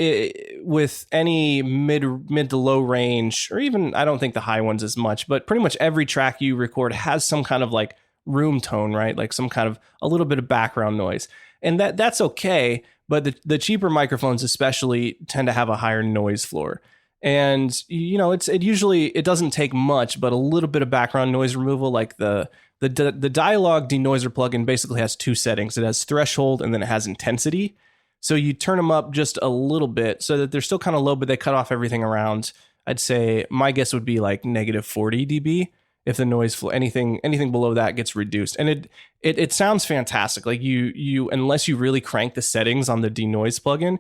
[SPEAKER 2] with any mid to low range, or even I don't think the high ones as much, but pretty much every track you record has some kind of like room tone, right? Like some kind of a little bit of background noise. And that's okay. But the cheaper microphones especially tend to have a higher noise floor. And, you know, it doesn't take much, but a little bit of background noise removal, like the dialogue denoiser plugin basically has two settings. It has threshold and then it has intensity. So you turn them up just a little bit so that they're still kind of low, but they cut off everything around. I'd say my guess would be like negative 40 dB. If the noise flow, anything below that gets reduced, and it sounds fantastic. Like you unless you really crank the settings on the denoise plugin,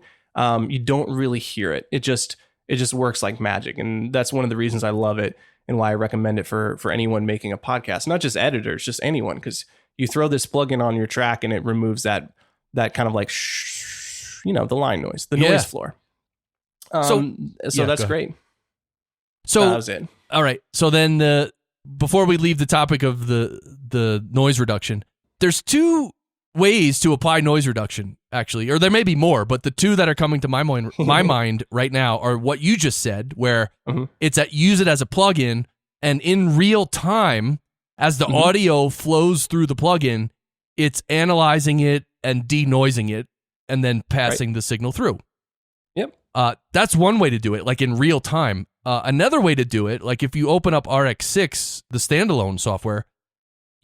[SPEAKER 2] you don't really hear it. It just works like magic, and that's one of the reasons I love it and why I recommend it for anyone making a podcast, not just editors, just anyone, because you throw this plugin on your track and it removes that kind of like the line noise, the noise floor. So that's great.
[SPEAKER 1] So
[SPEAKER 2] that was it.
[SPEAKER 1] All right. So then before we leave the topic of the noise reduction, there's two ways to apply noise reduction, actually, or there may be more, but the two that are coming to my mind right now are what you just said, where it's use it as a plugin, and in real time, as the audio flows through the plugin, it's analyzing it and denoising it, and then passing the signal through.
[SPEAKER 2] Yep.
[SPEAKER 1] That's one way to do it, like in real time. Another way to do it, like if you open up RX6, the standalone software,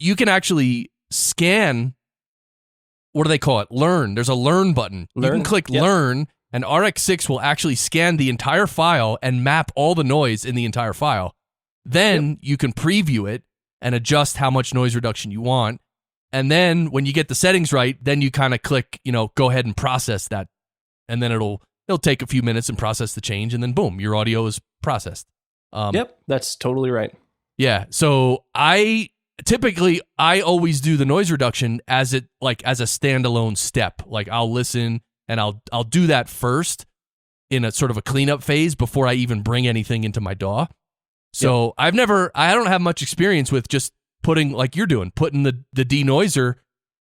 [SPEAKER 1] you can actually scan, what do they call it? Learn. There's a learn button. You can click learn, and RX6 will actually scan the entire file and map all the noise in the entire file. Then you can preview it and adjust how much noise reduction you want. And then when you get the settings right, then you kind of click, go ahead and process that. And then it'll take a few minutes and process the change, and then boom, your audio is processed.
[SPEAKER 2] That's totally right.
[SPEAKER 1] Yeah. So I always do the noise reduction as a standalone step. Like I'll listen and I'll do that first in a sort of a cleanup phase before I even bring anything into my DAW. So I don't have much experience with just putting, like you're doing, putting the denoiser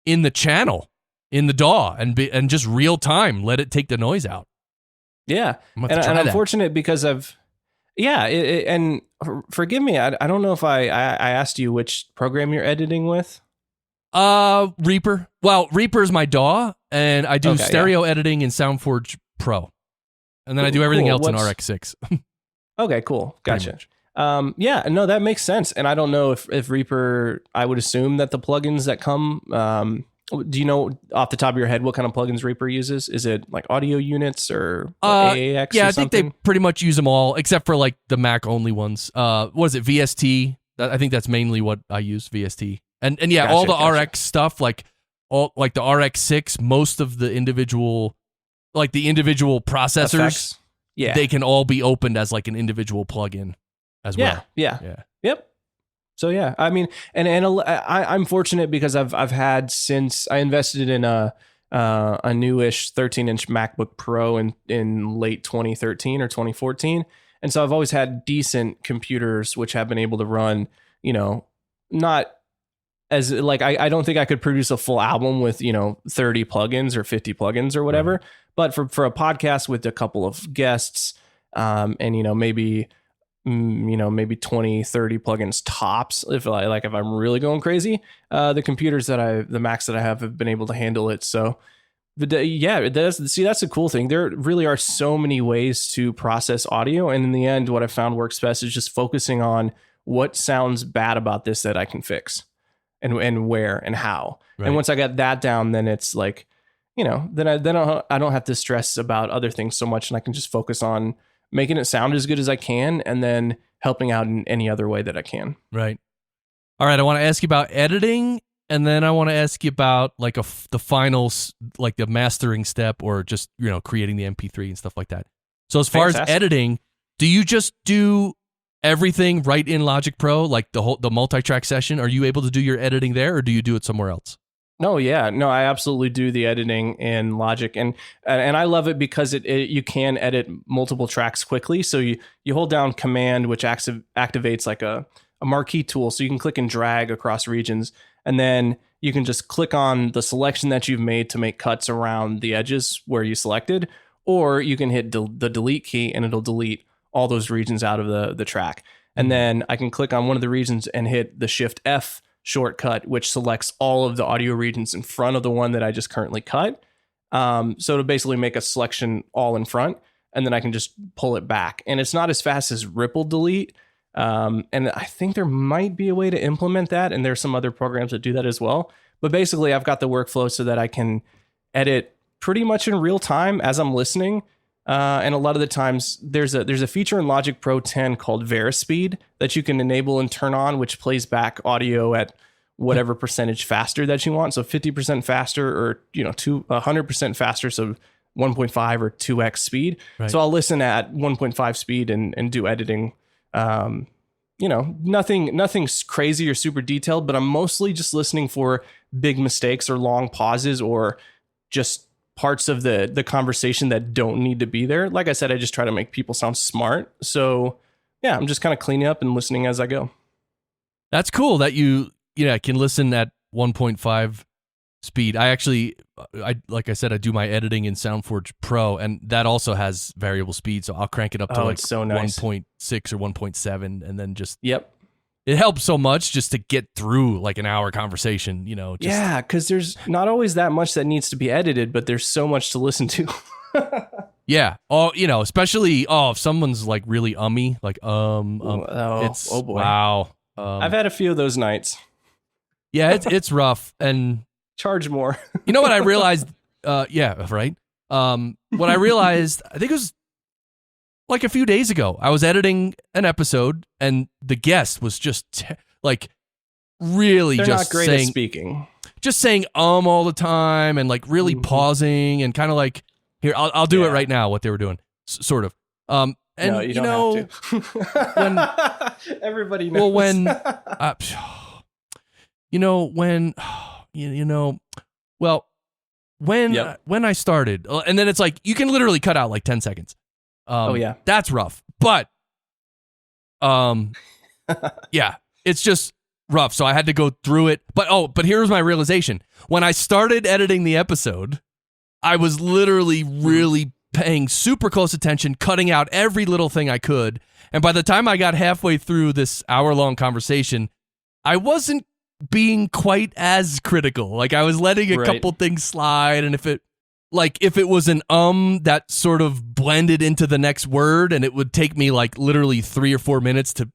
[SPEAKER 1] in the channel in the DAW and just real time let it take the noise out.
[SPEAKER 2] Yeah, and I'm fortunate because and forgive me, I don't know if I asked you which program you're editing with.
[SPEAKER 1] Reaper. Well, Reaper is my DAW, and I do stereo editing in SoundForge Pro, and then I do everything else in RX6.
[SPEAKER 2] Okay, cool, gotcha. No, that makes sense. And I don't know if Reaper, I would assume that the plugins that come Do you know off the top of your head what kind of plugins Reaper uses? Is it like audio units or AAX?
[SPEAKER 1] Yeah,
[SPEAKER 2] or
[SPEAKER 1] I think
[SPEAKER 2] something?
[SPEAKER 1] they pretty much use them all, except for like the Mac only ones. What is it? VST. I think that's mainly what I use. VST. And yeah,
[SPEAKER 2] Gotcha,
[SPEAKER 1] all the
[SPEAKER 2] gotcha.
[SPEAKER 1] RX stuff, like the RX6, most of the individual processors,
[SPEAKER 2] Effects? Yeah.
[SPEAKER 1] they can all be opened as like an individual plugin as well.
[SPEAKER 2] Yeah. Yep. So yeah, I mean, and I'm fortunate because I've had, since I invested in a newish 13-inch MacBook Pro in late 2013 or 2014, and so I've always had decent computers which have been able to run, not as like I don't think I could produce a full album with 30 plugins or 50 plugins or whatever, but for a podcast with a couple of guests, and maybe 20, 30 plugins tops. If I'm really going crazy, the Macs that I have been able to handle it. So, it does. See, that's the cool thing. There really are so many ways to process audio. And in the end, what I found works best is just focusing on what sounds bad about this that I can fix and where and how.
[SPEAKER 1] Right.
[SPEAKER 2] And once I got that down, then it's like, then I don't have to stress about other things so much. And I can just focus on making it sound as good as I can, and then helping out in any other way that I can.
[SPEAKER 1] Right. All right. I want to ask you about editing, and then I want to ask you about like the finals, like the mastering step, or just creating the MP3 and stuff like that. So as far as editing, do you just do everything right in Logic Pro, like the multi-track session? Are you able to do your editing there, or do you do it somewhere else?
[SPEAKER 2] No, yeah, no, I absolutely do the editing in Logic, and I love it because you can edit multiple tracks quickly. So you hold down Command, which activates like a marquee tool, so you can click and drag across regions, and then you can just click on the selection that you've made to make cuts around the edges where you selected, or you can hit the delete key and it'll delete all those regions out of the track. And then I can click on one of the regions and hit the Shift F shortcut, which selects all of the audio regions in front of the one that I just currently cut. So to basically make a selection all in front, and then I can just pull it back. And it's not as fast as ripple delete. And I think there might be a way to implement that. And there's some other programs that do that as well. But basically I've got the workflow so that I can edit pretty much in real time as I'm listening. And a lot of the times there's a feature in Logic Pro 10 called Verispeed that you can enable and turn on, which plays back audio at whatever percentage faster that you want. So 50% faster, or 100% faster. So 1.5 or 2x speed. Right. So I'll listen at 1.5 speed and do editing. Nothing's crazy or super detailed, but I'm mostly just listening for big mistakes or long pauses, or just parts of the conversation that don't need to be there. Like I said, I just try to make people sound smart. So yeah, I'm just kind of cleaning up and listening as I go.
[SPEAKER 1] That's cool that you can listen at 1.5 speed. I like I said, I do my editing in SoundForge Pro, and that also has variable speed. So I'll crank it up to so nice. 1.6 or 1.7, and then just It helps so much just to get through like an hour conversation,
[SPEAKER 2] Yeah, because there's not always that much that needs to be edited, but there's so much to listen to.
[SPEAKER 1] Yeah. Oh, especially if someone's like really like it's
[SPEAKER 2] oh boy.
[SPEAKER 1] Wow.
[SPEAKER 2] I've had a few of those nights.
[SPEAKER 1] Yeah, it's rough. And
[SPEAKER 2] charge more.
[SPEAKER 1] You know what I realized? Yeah, right. What I realized, I think it was like a few days ago, I was editing an episode, and the guest was just really
[SPEAKER 2] They're
[SPEAKER 1] just
[SPEAKER 2] not great
[SPEAKER 1] saying,
[SPEAKER 2] at speaking,
[SPEAKER 1] just saying all the time, and like really pausing, and kind of like, here, I'll do it right now. What they were doing, sort of. And
[SPEAKER 2] no, you don't have to. When everybody knows.
[SPEAKER 1] Well, when when I started, and then it's like you can literally cut out like 10 seconds. That's rough. But yeah, it's just rough. So I had to go through it. But here's my realization. When I started editing the episode, I was literally really paying super close attention, cutting out every little thing I could. And by the time I got halfway through this hour-long conversation, I wasn't being quite as critical. Like, I was letting a couple things slide, and if it was an that sort of blended into the next word, and it would take me like literally 3 or 4 minutes to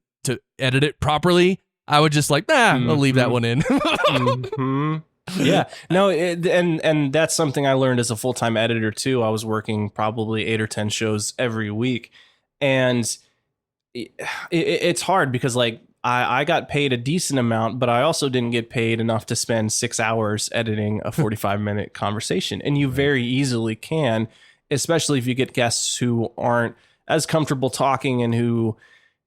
[SPEAKER 1] edit it properly, I would just I'll leave that one in.
[SPEAKER 2] Yeah, no, and that's something I learned as a full-time editor too. I was working probably 8 or 10 shows every week, and it's hard because like I got paid a decent amount, but I also didn't get paid enough to spend 6 hours editing a 45-minute conversation. And you very easily can, especially if you get guests who aren't as comfortable talking and who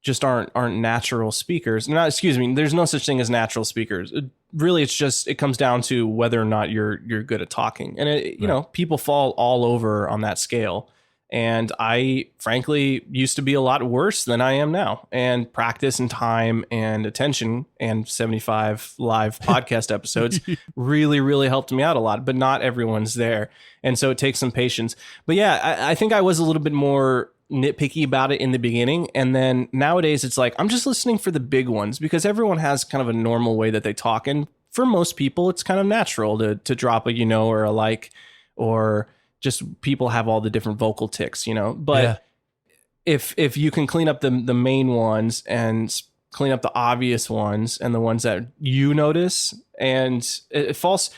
[SPEAKER 2] just aren't natural speakers. Not, excuse me, there's no such thing as natural speakers. Really, it comes down to whether or not you're good at talking. And you know, people fall all over on that scale. And I frankly used to be a lot worse than I am now. And practice and time and attention and 75 live podcast episodes really, really helped me out a lot, but not everyone's there. And so it takes some patience. But yeah, I think I was a little bit more nitpicky about it in the beginning. And then nowadays it's like, I'm just listening for the big ones because everyone has kind of a normal way that they talk. And for most people, it's kind of natural to drop a, you know, or a like, or just people have all the different vocal tics, you know, but if you can clean up the main ones and clean up the obvious ones and the ones that you notice, and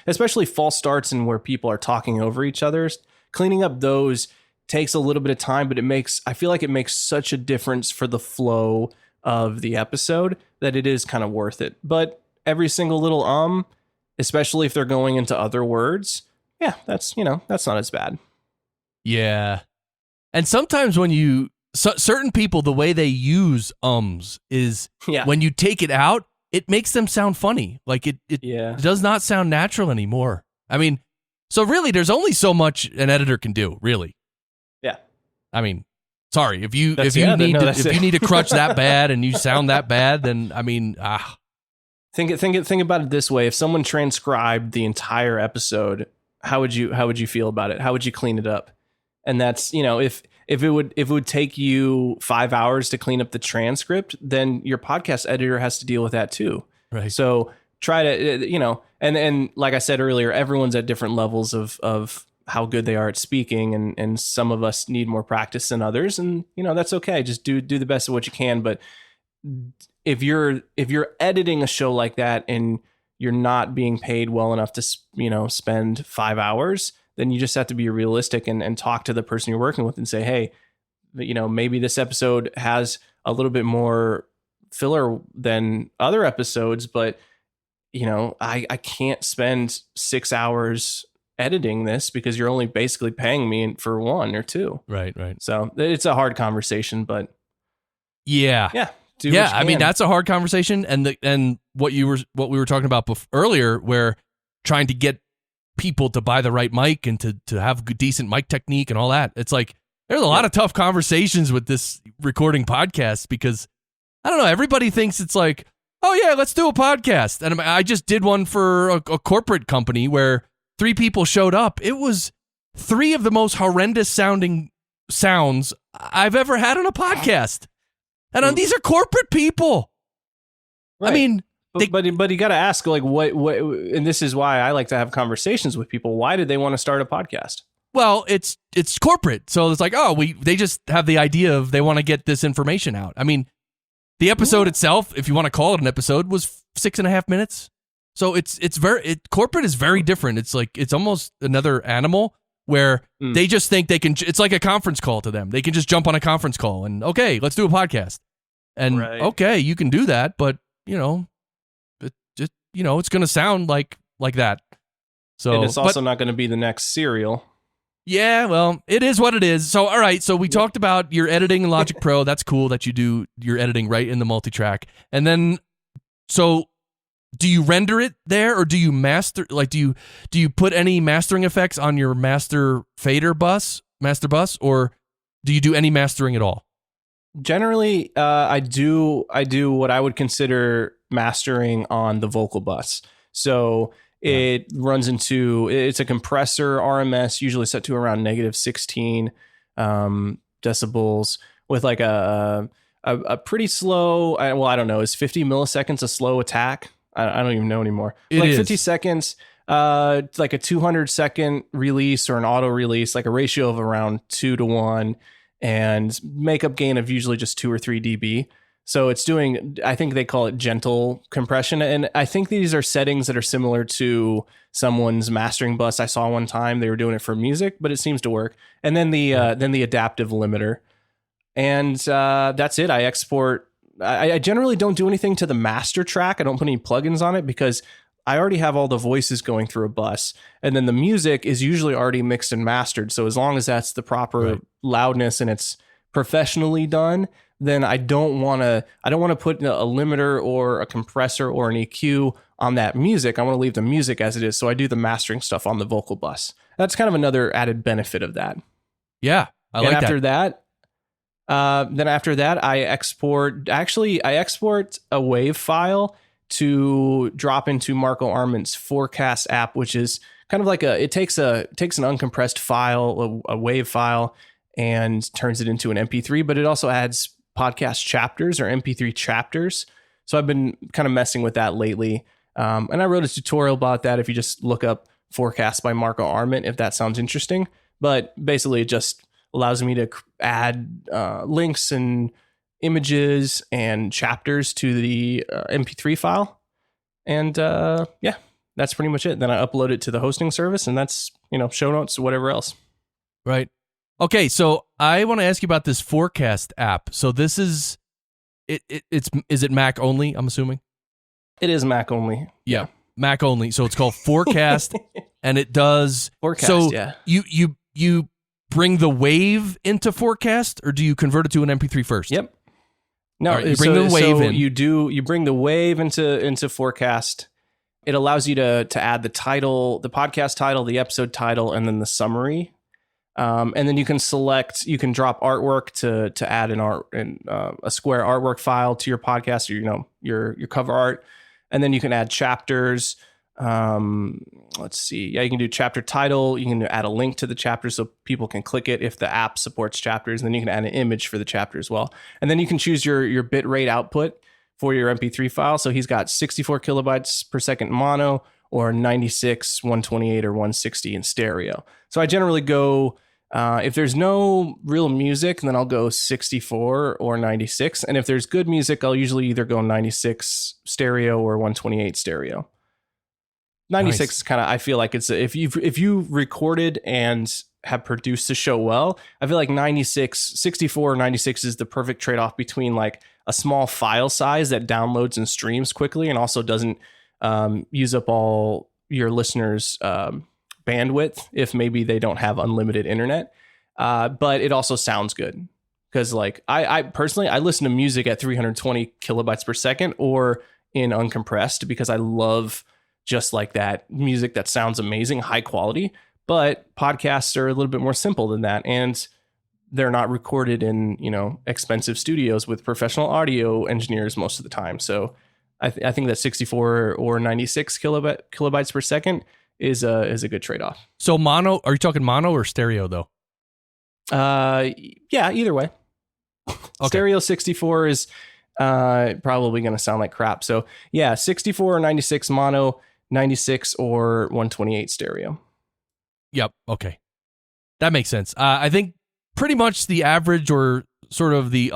[SPEAKER 2] especially false starts and where people are talking over each other, cleaning up those takes a little bit of time, but I feel like it makes such a difference for the flow of the episode that it is kind of worth it. But every single little especially if they're going into other words, yeah, that's not as bad.
[SPEAKER 1] Yeah. And sometimes when certain people, the way they use is when you take it out, it makes them sound funny. Like it does not sound natural anymore. I mean, so really there's only so much an editor can do, really.
[SPEAKER 2] Yeah.
[SPEAKER 1] I mean, sorry, if you need to crutch that bad and you sound that bad, then I mean,
[SPEAKER 2] Think about it this way. If someone transcribed the entire episode, how would you feel about it? How would you clean it up? And that's, you know, if it would take you 5 hours to clean up the transcript, then your podcast editor has to deal with that too.
[SPEAKER 1] Right.
[SPEAKER 2] So try to, you know, and like I said earlier, everyone's at different levels of how good they are at speaking, and some of us need more practice than others, and you know, that's okay. Just do the best of what you can. But if you're editing a show like that and you're not being paid well enough to, you know, spend 5 hours, then you just have to be realistic and talk to the person you're working with and say, hey, you know, maybe this episode has a little bit more filler than other episodes, but you know, I can't spend 6 hours editing this because you're only basically paying me for 1 or 2.
[SPEAKER 1] Right.
[SPEAKER 2] So it's a hard conversation, but
[SPEAKER 1] yeah. I mean, that's a hard conversation. And what we were talking about earlier, where trying to get people to buy the right mic and to have good, decent mic technique and all that. It's like, there's a lot of tough conversations with this recording podcast because I don't know, everybody thinks it's like, oh yeah, let's do a podcast. And I just did one for a corporate company where 3 people showed up. It was 3 of the most horrendous sounding sounds I've ever had on a podcast. And these are corporate people. Right. I mean,
[SPEAKER 2] but you got to ask, like, what, and this is why I like to have conversations with people. Why did they want to start a podcast?
[SPEAKER 1] Well, it's corporate. So it's like, they just have the idea of they want to get this information out. I mean, the episode itself, if you want to call it an episode, was 6.5 minutes. So corporate is very different. It's like, it's almost another animal where they just think they can, it's like a conference call to them. They can just jump on a conference call and, okay, let's do a podcast. And okay, you can do that, but you know, it's going to sound like that. So,
[SPEAKER 2] and it's also not going to be the next Serial.
[SPEAKER 1] Yeah, well, it is what it is. So, all right. So we talked about your editing in Logic Pro. That's cool that you do your editing right in the multitrack. And then, so do you render it there, or do you master? Like, do you put any mastering effects on your master bus, or do you do any mastering at all?
[SPEAKER 2] Generally, I do what I would consider mastering on the vocal bus. So it runs into, it's a compressor RMS, usually set to around -16 decibels, with like a pretty slow. I don't know. Is 50 milliseconds a slow attack? I don't even know anymore. Like 50 seconds, like a 200-second release or an auto release, like a ratio of around 2 to 1, and makeup gain of usually just 2 or 3 dB. So it's doing, I think they call it gentle compression. And I think these are settings that are similar to someone's mastering bus. I saw one time they were doing it for music, but it seems to work. And then the adaptive limiter. And that's it. I export. I generally don't do anything to the master track. I don't put any plugins on it because I already have all the voices going through a bus. And then the music is usually already mixed and mastered. So as long as that's the proper loudness and it's professionally done, then I don't want to put a limiter or a compressor or an EQ on that music. I want to leave the music as it is. So I do the mastering stuff on the vocal bus. That's kind of another added benefit of that.
[SPEAKER 1] Yeah, I like that.
[SPEAKER 2] After that, I export a WAV file to drop into Marco Arment's Forecast app, which is kind of like it takes an uncompressed file, a WAV file, and turns it into an MP3, but it also adds podcast chapters or MP3 chapters. So I've been kind of messing with that lately. And I wrote a tutorial about that if you just look up Forecast by Marco Arment, if that sounds interesting. But basically it just allows me to add links and images and chapters to the MP3 file. And that's pretty much it. Then I upload it to the hosting service, and that's, show notes, whatever else.
[SPEAKER 1] Right. Okay, so I want to ask you about this Forecast app. So this is is it Mac only, I'm assuming?
[SPEAKER 2] It is Mac only.
[SPEAKER 1] Yeah, Mac only. So it's called Forecast and it does
[SPEAKER 2] Forecast,
[SPEAKER 1] so
[SPEAKER 2] yeah.
[SPEAKER 1] You bring the wave into Forecast, or do you convert it to an MP3 first?
[SPEAKER 2] Yep. No,
[SPEAKER 1] right, you bring the wave in.
[SPEAKER 2] You bring the wave into Forecast. It allows you to add the title, the podcast title, the episode title, and then the summary. And then you can drop artwork to add a square artwork file to your podcast, or, your cover art. And then you can add chapters. Let's see. Yeah, you can do chapter title. You can add a link to the chapter so people can click it if the app supports chapters. And then you can add an image for the chapter as well. And then you can choose your bit rate output for your MP3 file. So he's got 64 kilobytes per second mono, or 96, 128, or 160 in stereo. So I generally go, if there's no real music, then I'll go 64 or 96. And if there's good music, I'll usually either go 96 stereo or 128 stereo. 96 is kind of, I feel like it's, if you recorded and have produced the show well, I feel like 64 or 96 is the perfect trade-off between like a small file size that downloads and streams quickly and also doesn't use up all your listeners' bandwidth if maybe they don't have unlimited internet, but it also sounds good because like I personally listen to music at 320 kilobytes per second or in uncompressed because I love just like that music that sounds amazing, high quality. But podcasts are a little bit more simple than that, and they're not recorded in expensive studios with professional audio engineers most of the time. So I think that 64 or 96 kilobytes per second is a good trade-off.
[SPEAKER 1] So mono, are you talking mono or stereo though?
[SPEAKER 2] Yeah, either way. Okay. Stereo 64 is probably going to sound like crap. So yeah, 64 or 96 mono, 96 or 128 stereo.
[SPEAKER 1] Yep. Okay. That makes sense. I think pretty much the average or sort of the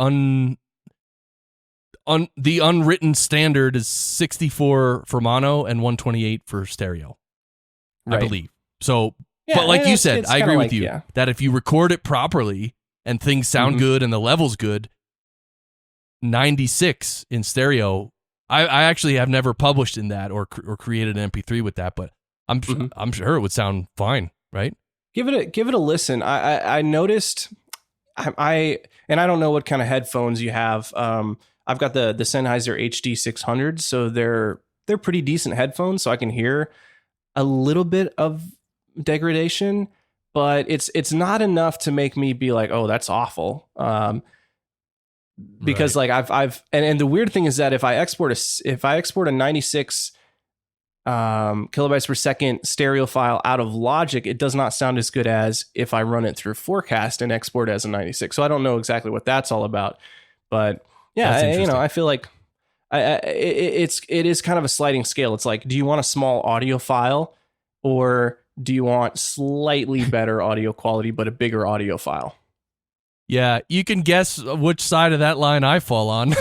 [SPEAKER 1] unwritten standard is 64 for mono and 128 for stereo. Right. I believe. So, yeah, but like you said, I agree with you that if you record it properly and things sound good and the level's good, 96 in stereo. I actually have never published in that or created an MP3 with that, but I'm sure it would sound fine, right?
[SPEAKER 2] Give it a listen. I noticed I don't know what kind of headphones you have. I've got the Sennheiser HD 600, so they're pretty decent headphones, so I can hear a little bit of degradation, but it's not enough to make me be like, oh, that's awful. Because right. Like I've and the weird thing is that if I export a 96 kilobytes per second stereo file out of Logic, it does not sound as good as if I run it through Forecast and export as a 96. So I don't know exactly what that's all about, but yeah, I feel like it is kind of a sliding scale. It's like, do you want a small audio file or do you want slightly better audio quality but a bigger audio file?
[SPEAKER 1] Yeah, you can guess which side of that line I fall on.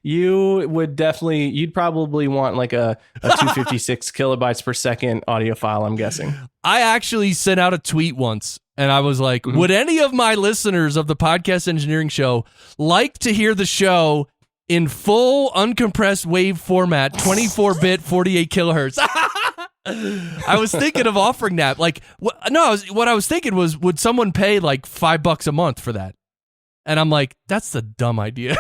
[SPEAKER 2] You would definitely, you'd probably want like a 256 kilobytes per second audio file, I'm guessing.
[SPEAKER 1] I actually sent out a tweet once, and I was like, would any of my listeners of the Podcast Engineering Show like to hear the show in full uncompressed wave format, 24-bit, 48 kilohertz? I was thinking of offering that. Like, what I was thinking was, would someone pay like $5 a month for that? And I'm like, that's the dumb idea.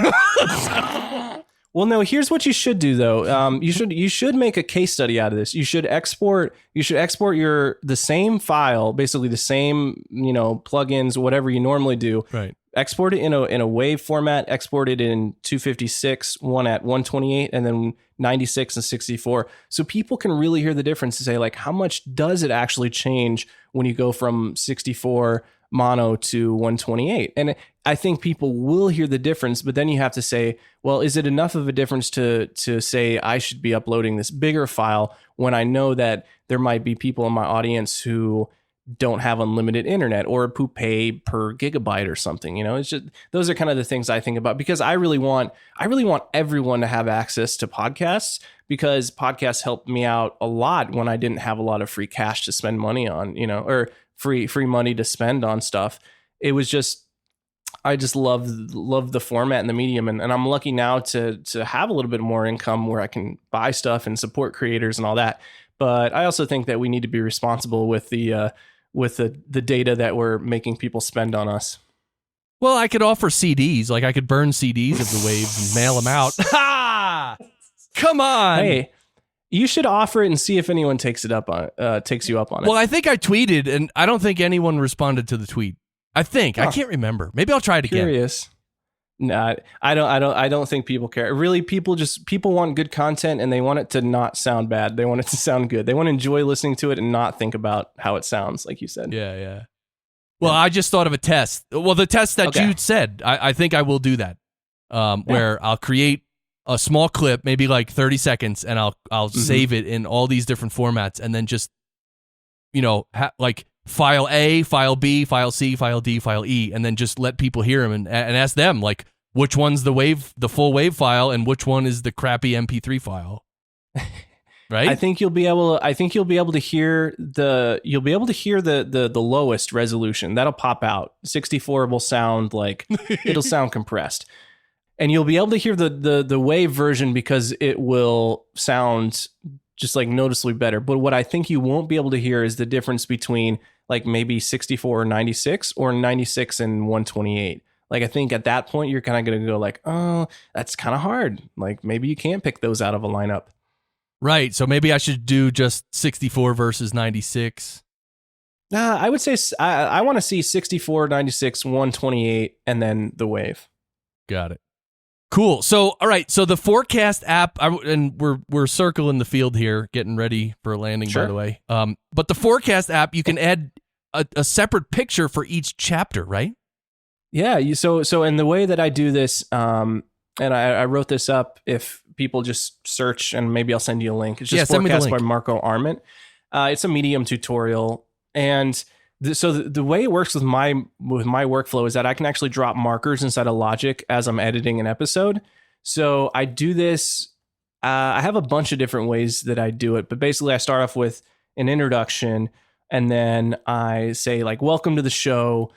[SPEAKER 2] Well, no, here's what you should do though. You should make a case study out of this. You should export the same file, basically the same, plugins, whatever you normally do.
[SPEAKER 1] Right.
[SPEAKER 2] Export it in a wave format, export it in 256, one at 128, and then 96 and 64. So people can really hear the difference to say, like, how much does it actually change when you go from 64 mono to 128? And I think people will hear the difference, but then you have to say, well, is it enough of a difference to say I should be uploading this bigger file when I know that there might be people in my audience who don't have unlimited internet or who pay per gigabyte or something? It's just, those are kind of the things I think about, because I really want everyone to have access to podcasts, because podcasts helped me out a lot when I didn't have a lot of free cash to spend money on, or free money to spend on stuff. It was just, I just love the format and the medium. And I'm lucky now to have a little bit more income where I can buy stuff and support creators and all that. But I also think that we need to be responsible with the data that we're making people spend on us.
[SPEAKER 1] Well, I could offer CDs. Like, I could burn CDs of the waves and mail them out. Ha! Come on.
[SPEAKER 2] Hey, you should offer it and see if anyone takes you up on it.
[SPEAKER 1] Well, I think I tweeted, and I don't think anyone responded to the tweet. I can't remember. Maybe I'll try it again.
[SPEAKER 2] Curious. No, I don't think people care. Really, people want good content, and they want it to not sound bad. They want it to sound good. They want to enjoy listening to it and not think about how it sounds, like you said.
[SPEAKER 1] Yeah. Well, I just thought of a test. Well, the test that you said, I think I will do that. Where I'll create a small clip, maybe like 30 seconds, and I'll save it in all these different formats, and then just, like file A, file B, file C, file D, file E, and then just let people hear them and ask them, like, which one's the full wave file and which one is the crappy MP3 file. Right?
[SPEAKER 2] I think you'll be able to hear the lowest resolution. That'll pop out. 64 will sound like it'll sound compressed. And you'll be able to hear the wave version because it will sound just like noticeably better. But what I think you won't be able to hear is the difference between like maybe 64 or 96 or 96 and 128. Like, I think at that point, you're kind of going to go like, oh, that's kind of hard. Like, maybe you can't pick those out of a lineup.
[SPEAKER 1] Right. So maybe I should do just 64 versus 96.
[SPEAKER 2] I would say I want to see 64, 96, 128, and then the wave.
[SPEAKER 1] Got it. Cool. So, all right. So the Forecast app, and we're circling the field here, getting ready for a landing, by the way. But the Forecast app, you can add a separate picture for each chapter, right?
[SPEAKER 2] Yeah. So in the way that I do this, and I wrote this up, if people just search, and maybe I'll send you a link. It's just Forecast by Marco Arment. It's a Medium tutorial. And so the way it works with my workflow is that I can actually drop markers inside of Logic as I'm editing an episode. So I do this. I have a bunch of different ways that I do it, but basically I start off with an introduction, and then I say like, welcome to the show,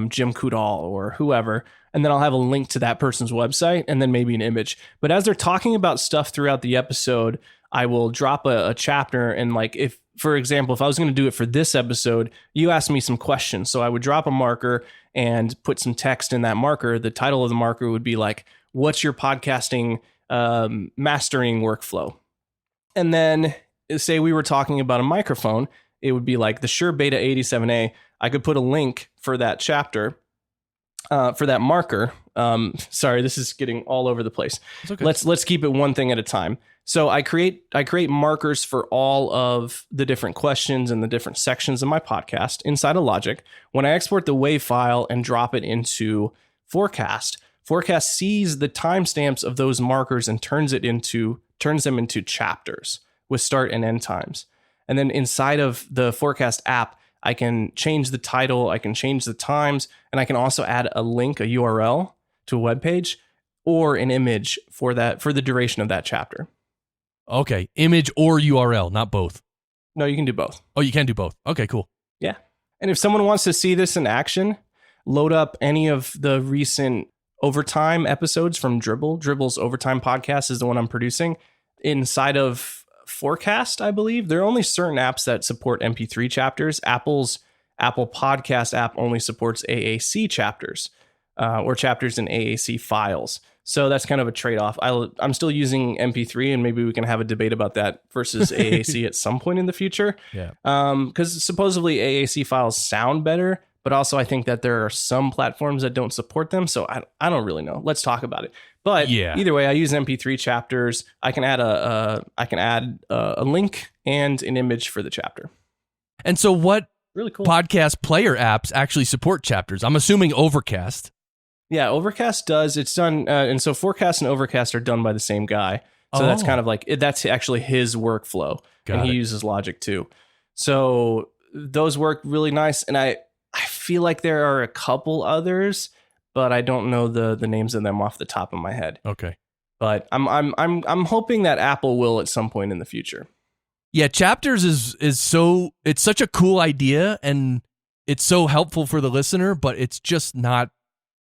[SPEAKER 2] Jim Coudal or whoever. And then I'll have a link to that person's website and then maybe an image. But as they're talking about stuff throughout the episode, I will drop a chapter. And like, if, for example, if I was going to do it for this episode, you asked me some questions. So I would drop a marker and put some text in that marker. The title of the marker would be like, what's your podcasting mastering workflow? And then say we were talking about a microphone, it would be like the Shure Beta 87A. I could put a link for that chapter, for that marker. Sorry, this is getting all over the place. Okay. Let's keep it one thing at a time. So I create markers for all of the different questions and the different sections of my podcast inside of Logic. When I export the WAV file and drop it into Forecast sees the timestamps of those markers and turns them into chapters with start and end times. And then inside of the Forecast app, I can change the title, I can change the times, and I can also add a link, a URL to a web page or an image for the duration of that chapter.
[SPEAKER 1] Okay, image or URL, not both.
[SPEAKER 2] No, you can do both.
[SPEAKER 1] Oh, you can do both. Okay, cool.
[SPEAKER 2] Yeah. And if someone wants to see this in action, load up any of the recent Overtime episodes from Dribble. Dribble's Overtime podcast is the one I'm producing. Inside of Forecast, I believe. There are only certain apps that support MP3 chapters. Apple's Apple Podcast app only supports AAC chapters or chapters in AAC files. So that's kind of a trade-off. I'm still using MP3, and maybe we can have a debate about that versus AAC at some point in the future.
[SPEAKER 1] Yeah.
[SPEAKER 2] Because supposedly AAC files sound better, but also I think that there are some platforms that don't support them. So I don't really know. Let's talk about it. But either way, I use MP3 chapters. I can add a link and an image for the chapter.
[SPEAKER 1] And so what
[SPEAKER 2] really cool
[SPEAKER 1] podcast player apps actually support chapters? I'm assuming Overcast.
[SPEAKER 2] Yeah, Overcast does. It's done. And so Forecast and Overcast are done by the same guy. So that's kind of like, that's actually his workflow. He uses Logic too. So those work really nice. And I feel like there are a couple others, but I don't know the names of them off the top of my head.
[SPEAKER 1] Okay.
[SPEAKER 2] But I'm hoping that Apple will at some point in the future.
[SPEAKER 1] Yeah, chapters is it's such a cool idea, and it's so helpful for the listener, but it's just not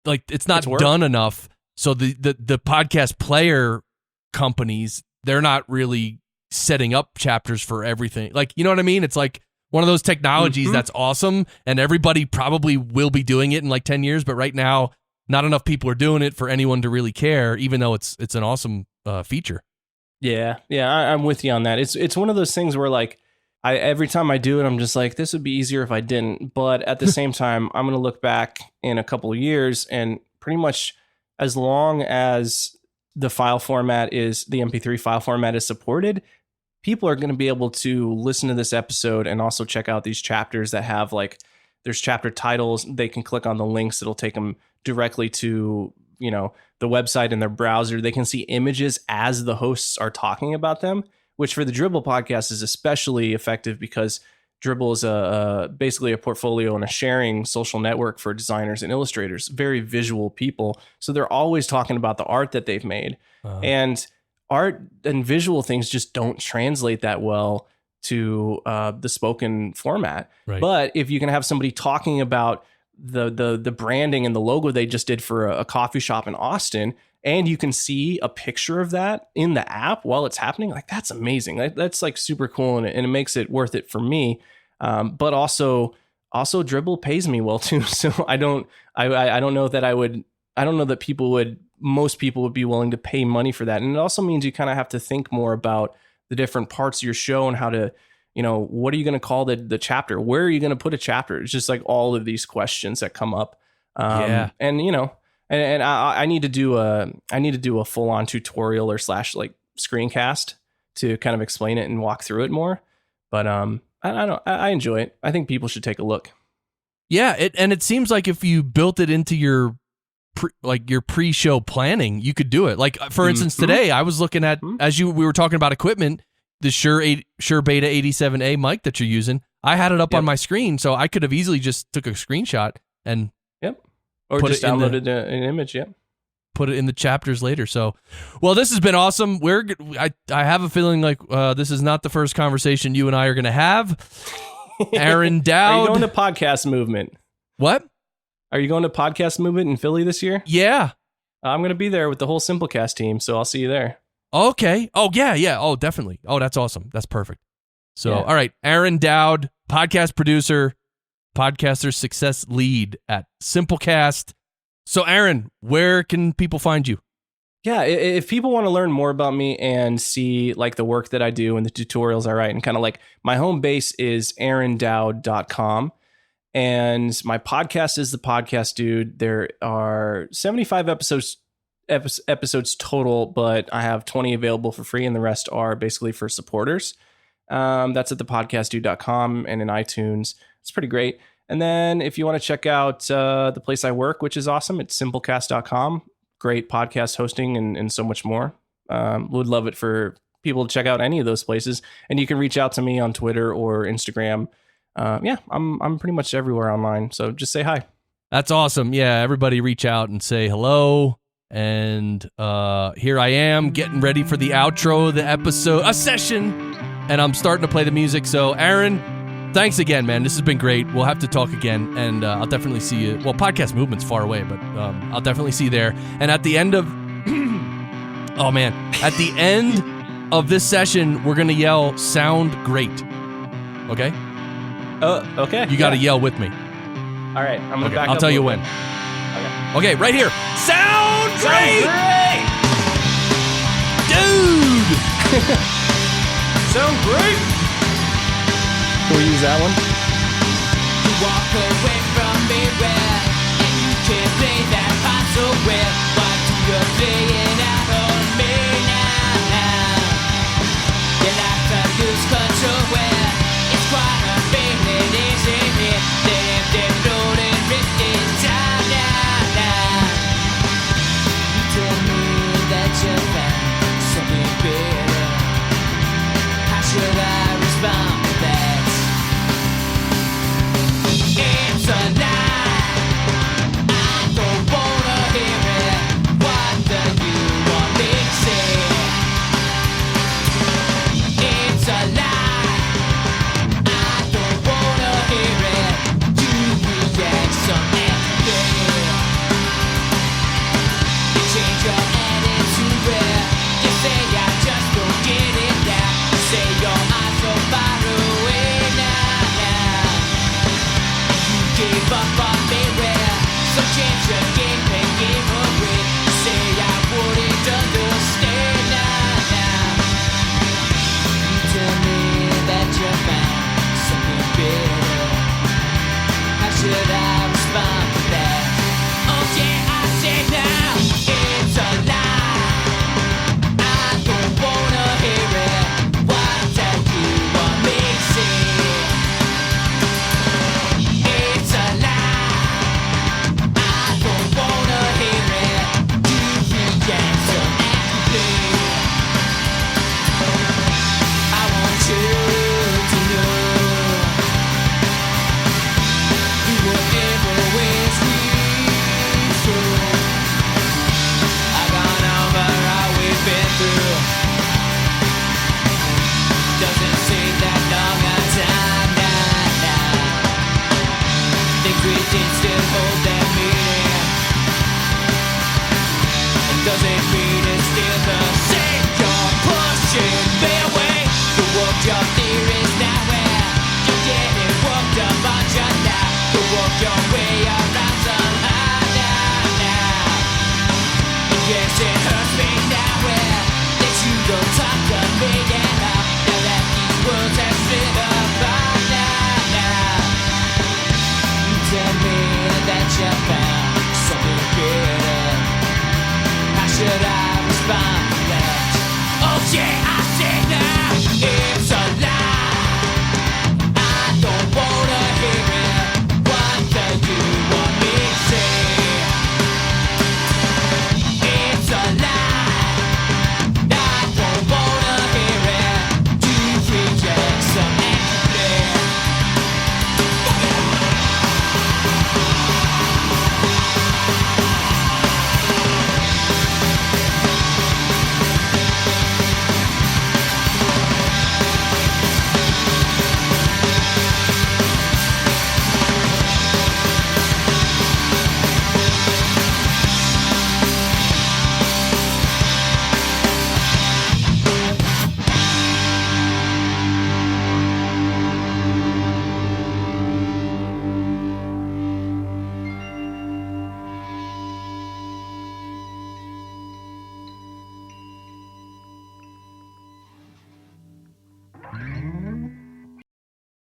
[SPEAKER 1] it's not done enough. So the podcast player companies, they're not really setting up chapters for everything. Like, you know what I mean? It's like one of those technologies that's awesome, and everybody probably will be doing it in like 10 years, but right now not enough people are doing it for anyone to really care, even though it's an awesome feature.
[SPEAKER 2] Yeah, I'm with you on that. It's one of those things where like every time I do it, I'm just like, this would be easier if I didn't. But at the same time, I'm going to look back in a couple of years, and pretty much as long as the file format is the MP3 file format is supported, people are going to be able to listen to this episode and also check out these chapters that have like, there's chapter titles. They can click on the links. It'll take them directly to, the website in their browser. They can see images as the hosts are talking about them, which for the Dribble podcast is especially effective because Dribble is basically a portfolio and a sharing social network for designers and illustrators, very visual people. So they're always talking about the art that they've made. And art and visual things just don't translate that well to the spoken format.
[SPEAKER 1] Right.
[SPEAKER 2] But if you can have somebody talking about the branding and the logo they just did for a coffee shop in Austin, and you can see a picture of that in the app while it's happening, like that's amazing. That's like super cool, and it makes it worth it for me. But also Dribble pays me well too. So I don't know that most people would be willing to pay money for that. And it also means you kind of have to think more about the different parts of your show and how to, what are you going to call the chapter? Where are you going to put a chapter? It's just like all of these questions that come up. And I need to do a full on tutorial or / like screencast to kind of explain it and walk through it more. But I enjoy it. I think people should take a look.
[SPEAKER 1] Yeah, it seems like if you built it into your pre-show planning, you could do it. Like for instance, today I was looking at we were talking about equipment, the Shure Beta 87A mic that you're using. I had it up on my screen, so I could have easily just took a screenshot and
[SPEAKER 2] or just downloaded an image.
[SPEAKER 1] Put it in the chapters later. So, well, this has been awesome. I have a feeling like this is not the first conversation you and I are going to have. Aaron Dowd.
[SPEAKER 2] Are you going to podcast movement?
[SPEAKER 1] What?
[SPEAKER 2] Are you going to podcast movement in Philly this year?
[SPEAKER 1] Yeah.
[SPEAKER 2] I'm going to be there with the whole SimpleCast team, so I'll see you there.
[SPEAKER 1] Okay. Oh, yeah. Oh, definitely. Oh, that's awesome. That's perfect. So, all right. Aaron Dowd, podcast producer, podcaster success lead at SimpleCast. So, Aaron, where can people find you?
[SPEAKER 2] Yeah, if people want to learn more about me and see like the work that I do and the tutorials I write, and kind of like my home base is aarondowd.com. And my podcast is The Podcast Dude. There are 75 episodes total, but I have 20 available for free, and the rest are basically for supporters. That's at thepodcastdude.com and in iTunes. It's pretty great. And then if you want to check out the place I work, which is awesome, it's simplecast.com. Great podcast hosting and so much more. Would love it for people to check out any of those places. And you can reach out to me on Twitter or Instagram yeah, I'm pretty much everywhere online. So just say hi.
[SPEAKER 1] That's awesome. Yeah, everybody reach out and say hello. And here I am getting ready for the outro of the episode, a session, and I'm starting to play the music. So, Aaron, thanks again, man. This has been great. We'll have to talk again, and I'll definitely see you. Well, Podcast Movement's far away, but I'll definitely see you there. And at the end of, oh man, at the end of this session, we're gonna yell "Sound great." Okay?
[SPEAKER 2] Okay.
[SPEAKER 1] You got to yell with me.
[SPEAKER 2] All right. I'm gonna
[SPEAKER 1] Okay,
[SPEAKER 2] back
[SPEAKER 1] I'll
[SPEAKER 2] up
[SPEAKER 1] tell
[SPEAKER 2] a
[SPEAKER 1] you
[SPEAKER 2] little
[SPEAKER 1] when.
[SPEAKER 2] bit.
[SPEAKER 1] Okay, right here. Sound great,
[SPEAKER 2] Great.
[SPEAKER 1] dude.
[SPEAKER 2] Sound great. Can we use that one?
[SPEAKER 4] You walk away from me well, and you can't play that part so well. Why do you play it out on me now? You like to lose control well. It's quite a feeling, isn't it? Let them float and rip it down now. You tell me that you found something better. How should I respond to that? It's a lie. I don't wanna hear it. What do you want me to say? It's a lie. I don't wanna hear it. You react some empathy. You change your attitude well. You say I just don't get it now. You say your eyes so far away now. You gave up on me well. So change your game and give away. You say I wouldn't understand now. You tell me that you found something better. How should I respond to that? Oh yeah, I say now it's a lie. I don't wanna hear it. What do you want me to say? It's a lie. I don't wanna hear it. You react so angry. I want you to know you will ever always be true. I've gone over all we've been through. Doesn't seem that long a time now. Things we did still hold their meaning. And does it mean it's still the same? You're pushing me away. You work your theories